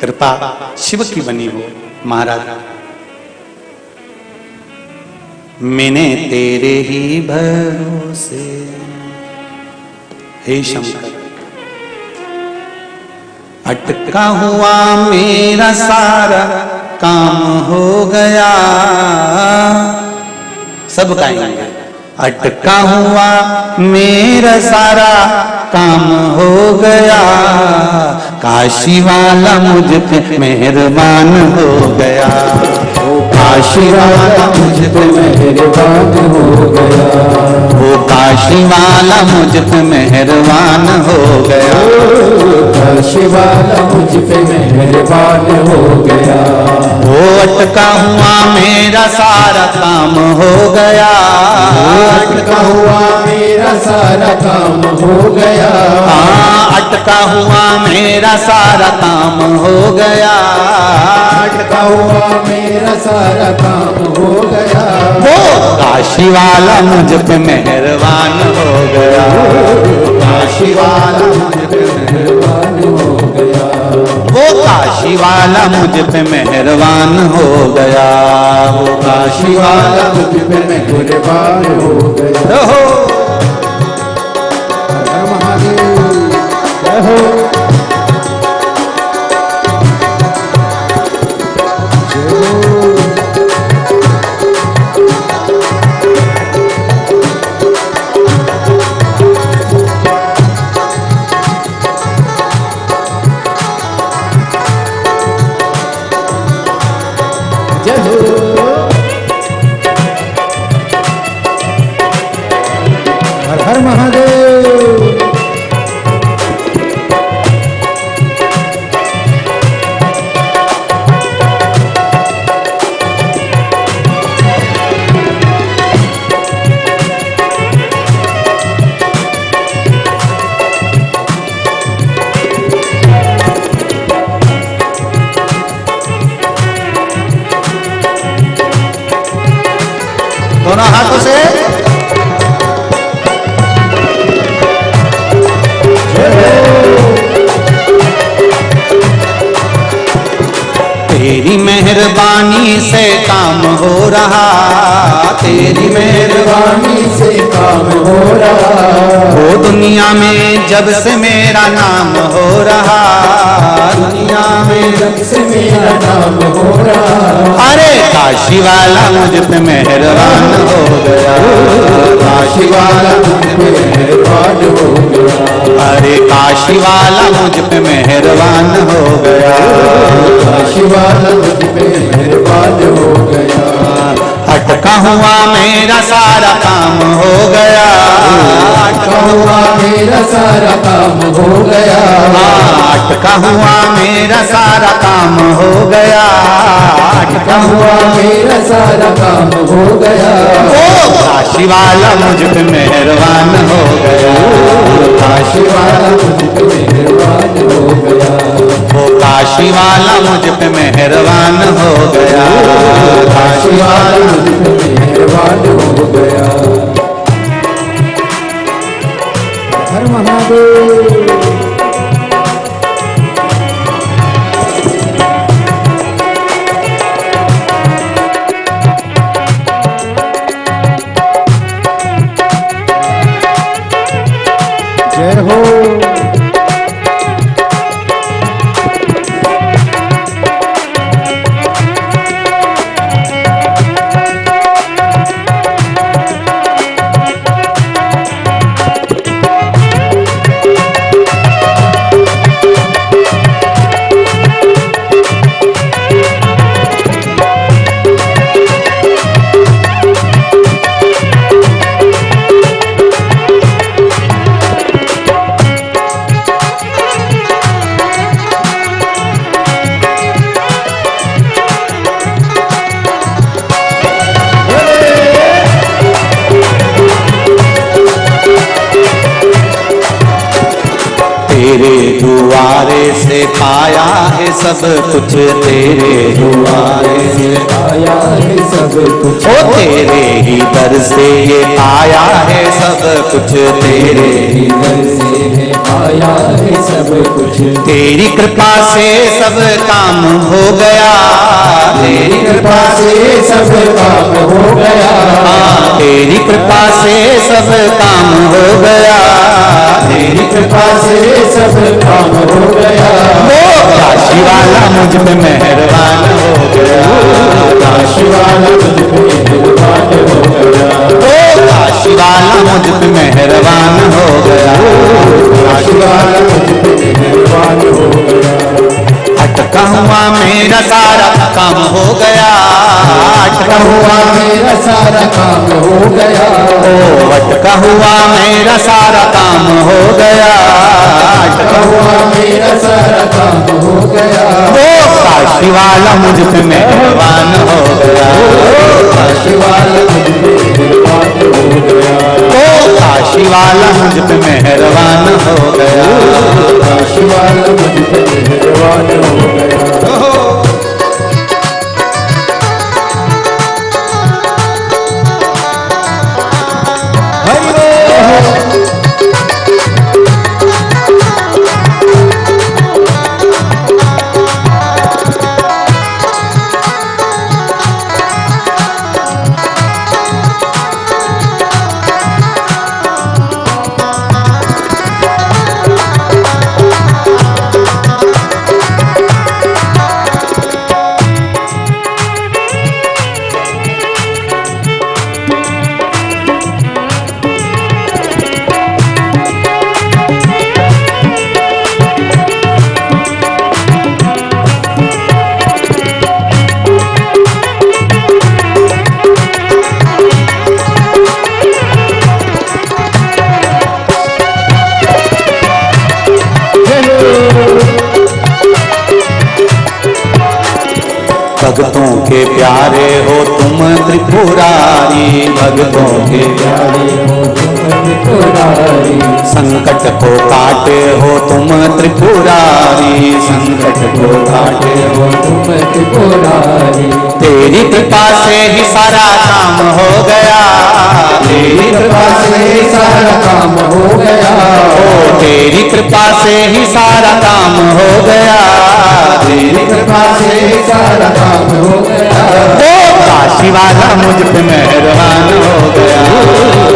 कृपा शिव की बनी हो। महाराज, मैंने तेरे ही भरोसे, हे शंकर, अटका हुआ मेरा सारा काम हो गया। सब गाएंगे। अटका हुआ मेरा सारा काम हो गया, काशी वाला मुझ पे मेहरबान हो गया। काशी वाला मुझ पे मेहरबान हो गया। वो काशी वाला मुझ पे मेहरबान हो गया। काशी वाला मुझ पे मेहरबान हो गया। वो अटका हुआ मेरा सारा काम हो गया। अटका हुआ मेरा सारा काम हो गया। अटका हुआ मेरा सारा काम हो गया। अटका हुआ मेरा सारा काम हो गया। वो काशी वाला मुझ पे मेहरबान हो गया। काशी वाला मुझ पे मेहरबान हो गया। वो काशी काशी वाला मुझ पे मेहरबान हो गया, वो काशी वाला मुझ पे मेहरबान हो गया। रहो। हर हर महादेव, जय हो। जय हो। हर हर महादेव। दोनों हाथों से तेरी मेहरबानी से काम हो रहा, तेरी मेहरबानी से काम हो रहा, वो दुनिया में जब से मेरा नाम हो रहा, दुनिया में जब से मेरा नाम हो रहा। अरे काशी वाला मुझ पे मेहरबान हो गया, काशी वाला मुझ पे मेहरबान हो गया। अरे काशी वाला मुझ पे मेहरबान हो गया, काशी वाला मुझ पे मेहरबान हो गया। अटका हुआ मेरा सारा काम हो गया, अटका हुआ मेरा सारा काम हो गया। अटका हुआ मेरा सारा काम हो गया, अटका हुआ मेरा सारा काम हो गया। ओ काशी वाला मुझ पे मेहरबान हो गया, काशी वाला मुझ पे मेहरबान हो गया। वो काशी वाला मुझ पे मेहरबान हो गया, काशी वाला मुझ पे मेहरबान हो गया। हर महादेव। जय हो। तेरे दुआरे से पाया है सब कुछ, तेरे दुआरे से आया है सब कुछ। ओ तेरे ही दर से ये आया है सब कुछ, तेरे ही घर से है आया है सब कुछ। तेरी कृपा से सब काम हो गया, तेरी कृपा से सब काम हो गया। तेरी कृपा से सब काम हो गया, तेरी कृपा से सब काम हो गया। वो काशी वाला मुझ पे मेहरबान हो गया, काशी वाला मुझ पे मेहरबान हो गया। वो काशी वाला मुझ पे मेहरबान हो गया, काशी वाला मुझ पे मेहरबान हो गया। अटका हुआ मेरा सारा काम हो गया, अटका हुआ मेरा सारा काम हो गया। ओ अटका हुआ मेरा सारा काम हो गया, अटका हुआ मेरा सारा काम हो गया। वो काशी वाला मुझ पे मेहरबान हो गया, काशी वाला मुझ पे मेहरबान हो गया। वो काशी वाला मुझ पे मेहरबान हो गया, काशी वाला मुझ पे मेहरबान हो गया। भक्तों के प्यारे हो तुम त्रिपुरारी, भक्तों के प्यारे हो तुम त्रिपुरारी, संकट को काटे हो तुम त्रिपुरारी, संकट को काटे हो तुम त्रिपुरारी। तेरी कृपा से ही सारा काम हो गया, तेरी कृपा से ही सारा काम हो गया, ओ तेरी कृपा से ही सारा काम हो गया, तेरी कृपा से सारा काम हो गया। ओ काशी वाला मुझ पे मेहरबान हो गया,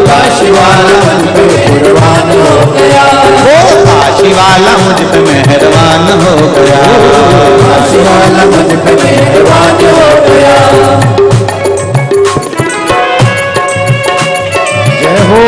काशी वाला मुझ पे मेहरबान हो गया, ओ काशी वाला मुझ पे मेहरबान हो गया, काशी वाला मुझ पे मेहरबान हो गया। जय हो।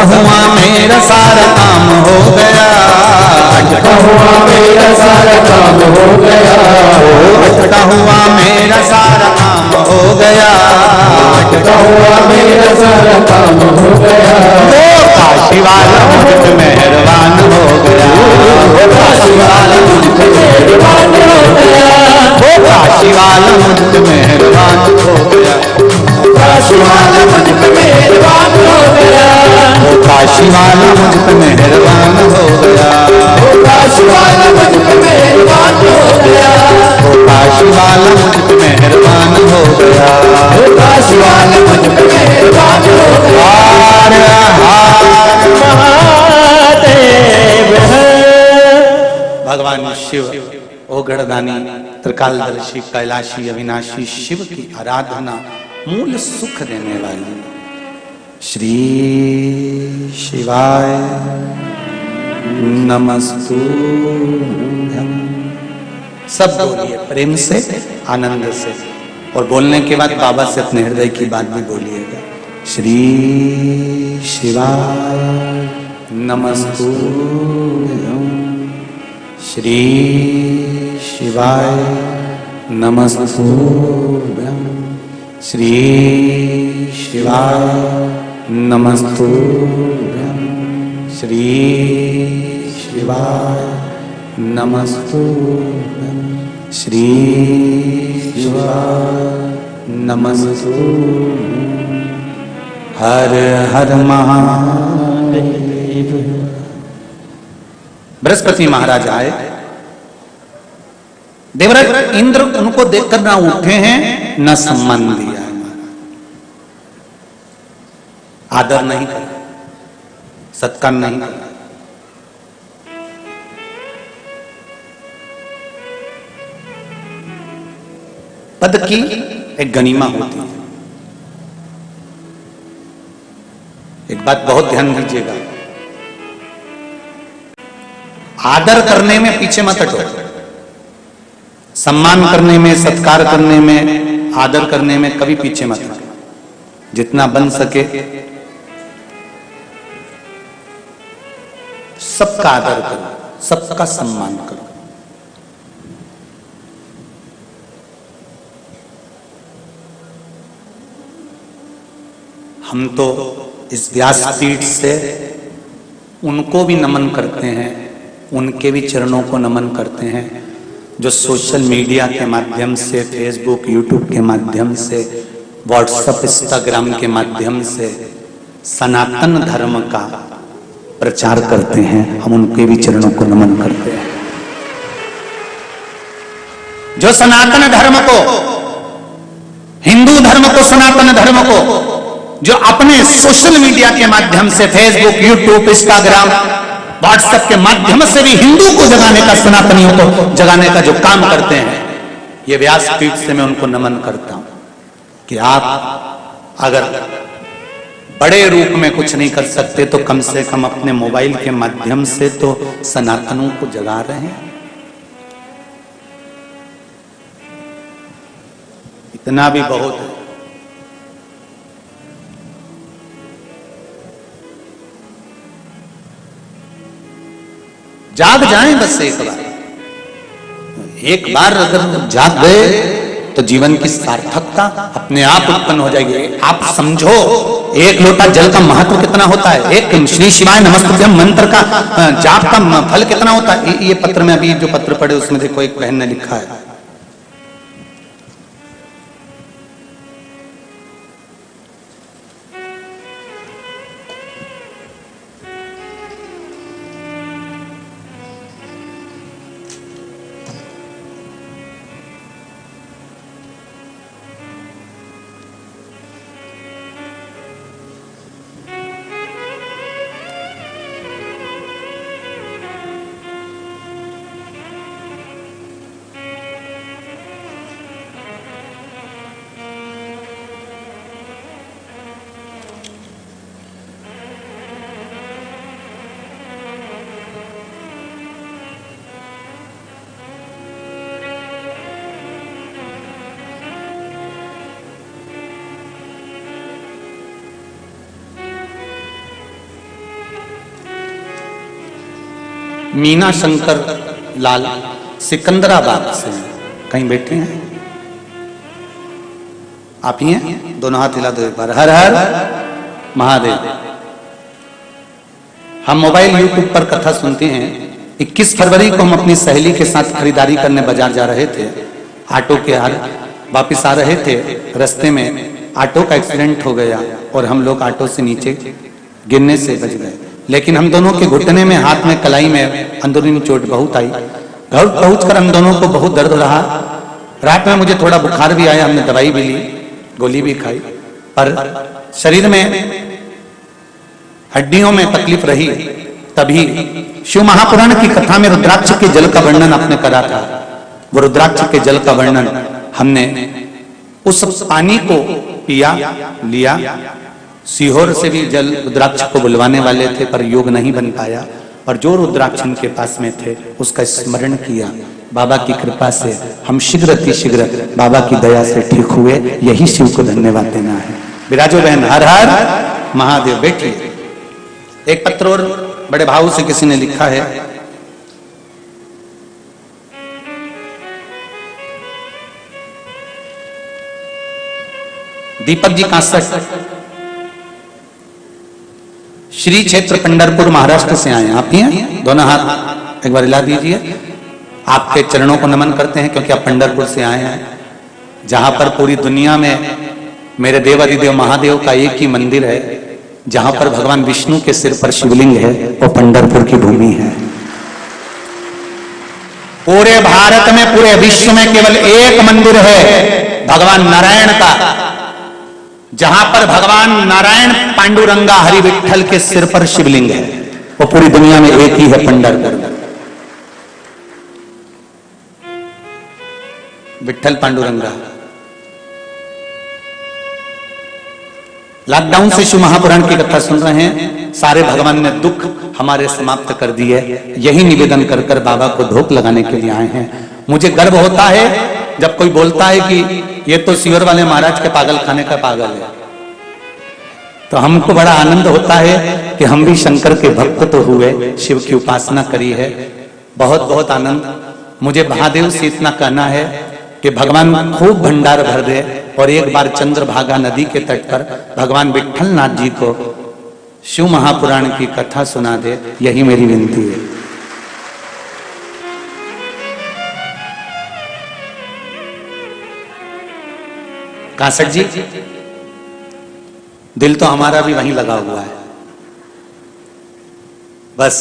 हुआ मेरा सारा काम हो गया, अटका हुआ मेरा सारा काम हो गया, अटका हुआ मेरा सारा काम हो गया, अटका हुआ मेरा सारा काम हो गया। वो काशी वाला मुझ पे मेहरबान हो गया, वो काशी वाला मुझ पे मेहरबान हो गया, वो काशी वाला मुझ पे मेहरबान हो गया, काशी वाला मुझ पे मेहरबान हो गया, वो काशी वाला मुझ पे मेहरबान हो गया, वो काशी वाला मुझ पे मेहरबान हो गया, वो काशी वाला मुझ पे मेहरबान हो गया, वो काशी वाला मुझ पे मेहरबान हो गया। हर हर महादेव भगवान शिव ओ गणदानी त्रिकालदर्शी कैलाशी अविनाशी शिव की आराधना मूल सुख देने वाली श्री शिवाय नमस्तुभ्यं। सब बोलिए प्रेम से, आनंद से, और बोलने के बाद बाबा से अपने हृदय की बात भी बोलिएगा। श्री शिवाय नमस्तुभ्यं, श्री शिवाय नमस्तुभ्यं, श्री शिवाय नमस्तुभ्यं, श्री शिवाय नमस्तुभ्यं, श्री शिवाय नमस्तुभ्यं। हर हर महादेव। बृहस्पति महाराज आए, देवराज इंद्र उनको देखकर ना उठे हैं न सम्मान दिया है, आदर नहीं कर, सत्कार नहीं करना। पद की एक गनीमा होती है। एक बात बहुत ध्यान दीजिएगा, आदर करने में पीछे मत हटो। सम्मान करने में, सत्कार करने में, आदर करने में कभी पीछे मत हटो। जितना बन सके सबका आदर करो, सबका सम्मान करो। हम तो इस व्यासपीठ से उनको भी नमन करते हैं, उनके भी चरणों को नमन करते हैं जो सोशल मीडिया के माध्यम से, फेसबुक, यूट्यूब के माध्यम से, व्हाट्सएप, इंस्टाग्राम के माध्यम से सनातन धर्म का प्रचार करते हैं। हम उनके भी चरणों को नमन करते हैं। जो सनातन धर्म को, हिंदू धर्म को, सनातन धर्म को, जो अपने सोशल मीडिया के माध्यम से, फेसबुक, यूट्यूब, इंस्टाग्राम, व्हाट्सएप के माध्यम से भी हिंदू को जगाने का, सनातनियों को जगाने का जो काम करते हैं, ये व्यासपीठ से मैं उनको नमन करता हूं कि आप अगर बड़े रूप में कुछ नहीं कर सकते तो कम से कम अपने मोबाइल के माध्यम से तो सनातनों को जगा रहे हैं। इतना भी बहुत है। जाग जाएं बस एक बार अगर जाग गए तो जीवन की सार्थकता अपने आप उत्पन्न हो जाएगी। आप समझो एक लोटा जल का महत्व कितना होता है, एक श्री शिवाय नमस्तुभ्यम मंत्र का जाप का फल कितना होता है। ये पत्र में अभी जो पत्र पढ़े उसमें देखो एक बहन ने लिखा है, मीना शंकर लाल सिकंदराबाद से कहीं बैठे हैं। आप ही हैं? दोनों हाथ हिला दो एक बार। हर हर महादेव। हम मोबाइल यूट्यूब पर कथा सुनते हैं। 21 फरवरी को हम अपनी सहेली के साथ खरीदारी करने बाजार जा रहे थे। ऑटो के हाल वापिस आ रहे थे, रास्ते में ऑटो का एक्सीडेंट हो गया और हम लोग ऑटो से नीचे गिरने से बच गए। लेकिन हम दोनों के घुटने में, हाथ में, कलाई में अंदरूनी चोट बहुत आई। घर पहुंचकर हम दोनों को बहुत दर्द रहा। रात में मुझे थोड़ा बुखार भी आया, हमने दवाई भी ली, गोली भी खाई, पर शरीर में, हड्डियों में तकलीफ रही। तभी शिव महापुराण की कथा में रुद्राक्ष के जल का वर्णन आपने करा था। वो रुद्राक्ष के जल का वर्णन हमने उस पानी को पिया, लिया। सीहोर से भी जल रुद्राक्ष को बुलवाने वाले थे पर योग नहीं बन पाया, और जो रुद्राक्ष उनके पास में थे उसका स्मरण किया। बाबा की कृपा से हम शीघ्र अतिशीघ्र बाबा की दया से ठीक हुए। यही शिव को धन्यवाद देना है। विराजो बहन। हर हर महादेव। बैठिए। एक पत्र और बड़े भाव से किसी ने लिखा है, दीपक जी कांसठ, श्री क्षेत्र पंढरपुर महाराष्ट्र से आए। आप ही हैं? दोनों हाथ एक बार हिला दीजिए। आपके चरणों को नमन करते हैं क्योंकि आप पंढरपुर से आए हैं, जहां पर पूरी दुनिया में मेरे देवाधिदेव महादेव का एक ही मंदिर है। जहां पर भगवान विष्णु के सिर पर शिवलिंग है, वो पंढरपुर की भूमि है। पूरे भारत में, पूरे विश्व में केवल एक मंदिर है भगवान नारायण का, जहां पर भगवान नारायण पांडुरंगा हरि विठल के सिर पर शिवलिंग है, वो पूरी दुनिया में एक ही है, पंढरपुर। विठल पांडुरंगा। लॉकडाउन से शिव महापुराण की कथा सुन रहे हैं, सारे भगवान ने दुख हमारे समाप्त कर दिए, यही निवेदन कर कर बाबा को धूप लगाने के लिए आए हैं। मुझे गर्व होता है जब कोई बोलता है कि ये तो सीवर वाले महाराज के पागल खाने का पागल है, तो हमको बड़ा आनंद होता है कि हम भी शंकर के भक्त तो हुए, शिव की उपासना करी है। बहुत बहुत आनंद। मुझे महादेव से इतना कहना है कि भगवान खूब भंडार भर दे और एक बार चंद्रभागा नदी के तट पर भगवान विठल नाथ जी को शिव महापुराण की कथा सुना दे, यही मेरी विनती है। कासट जी, दिल तो हमारा भी वहीं लगा हुआ है, बस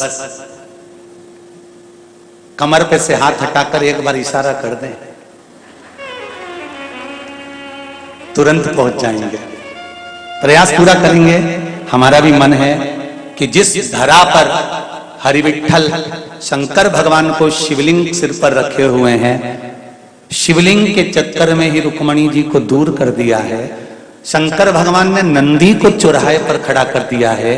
कमर पे से हाथ हटाकर एक बार इशारा कर दें, तुरंत पहुंच जाएंगे। प्रयास पूरा करेंगे। हमारा भी मन है कि जिस धरा पर हरि विठल शंकर भगवान को शिवलिंग सिर पर रखे हुए हैं, शिवलिंग के चक्कर में ही रुक्मणी जी को दूर कर दिया है। शंकर भगवान ने नंदी को चौराहे पर खड़ा कर दिया है।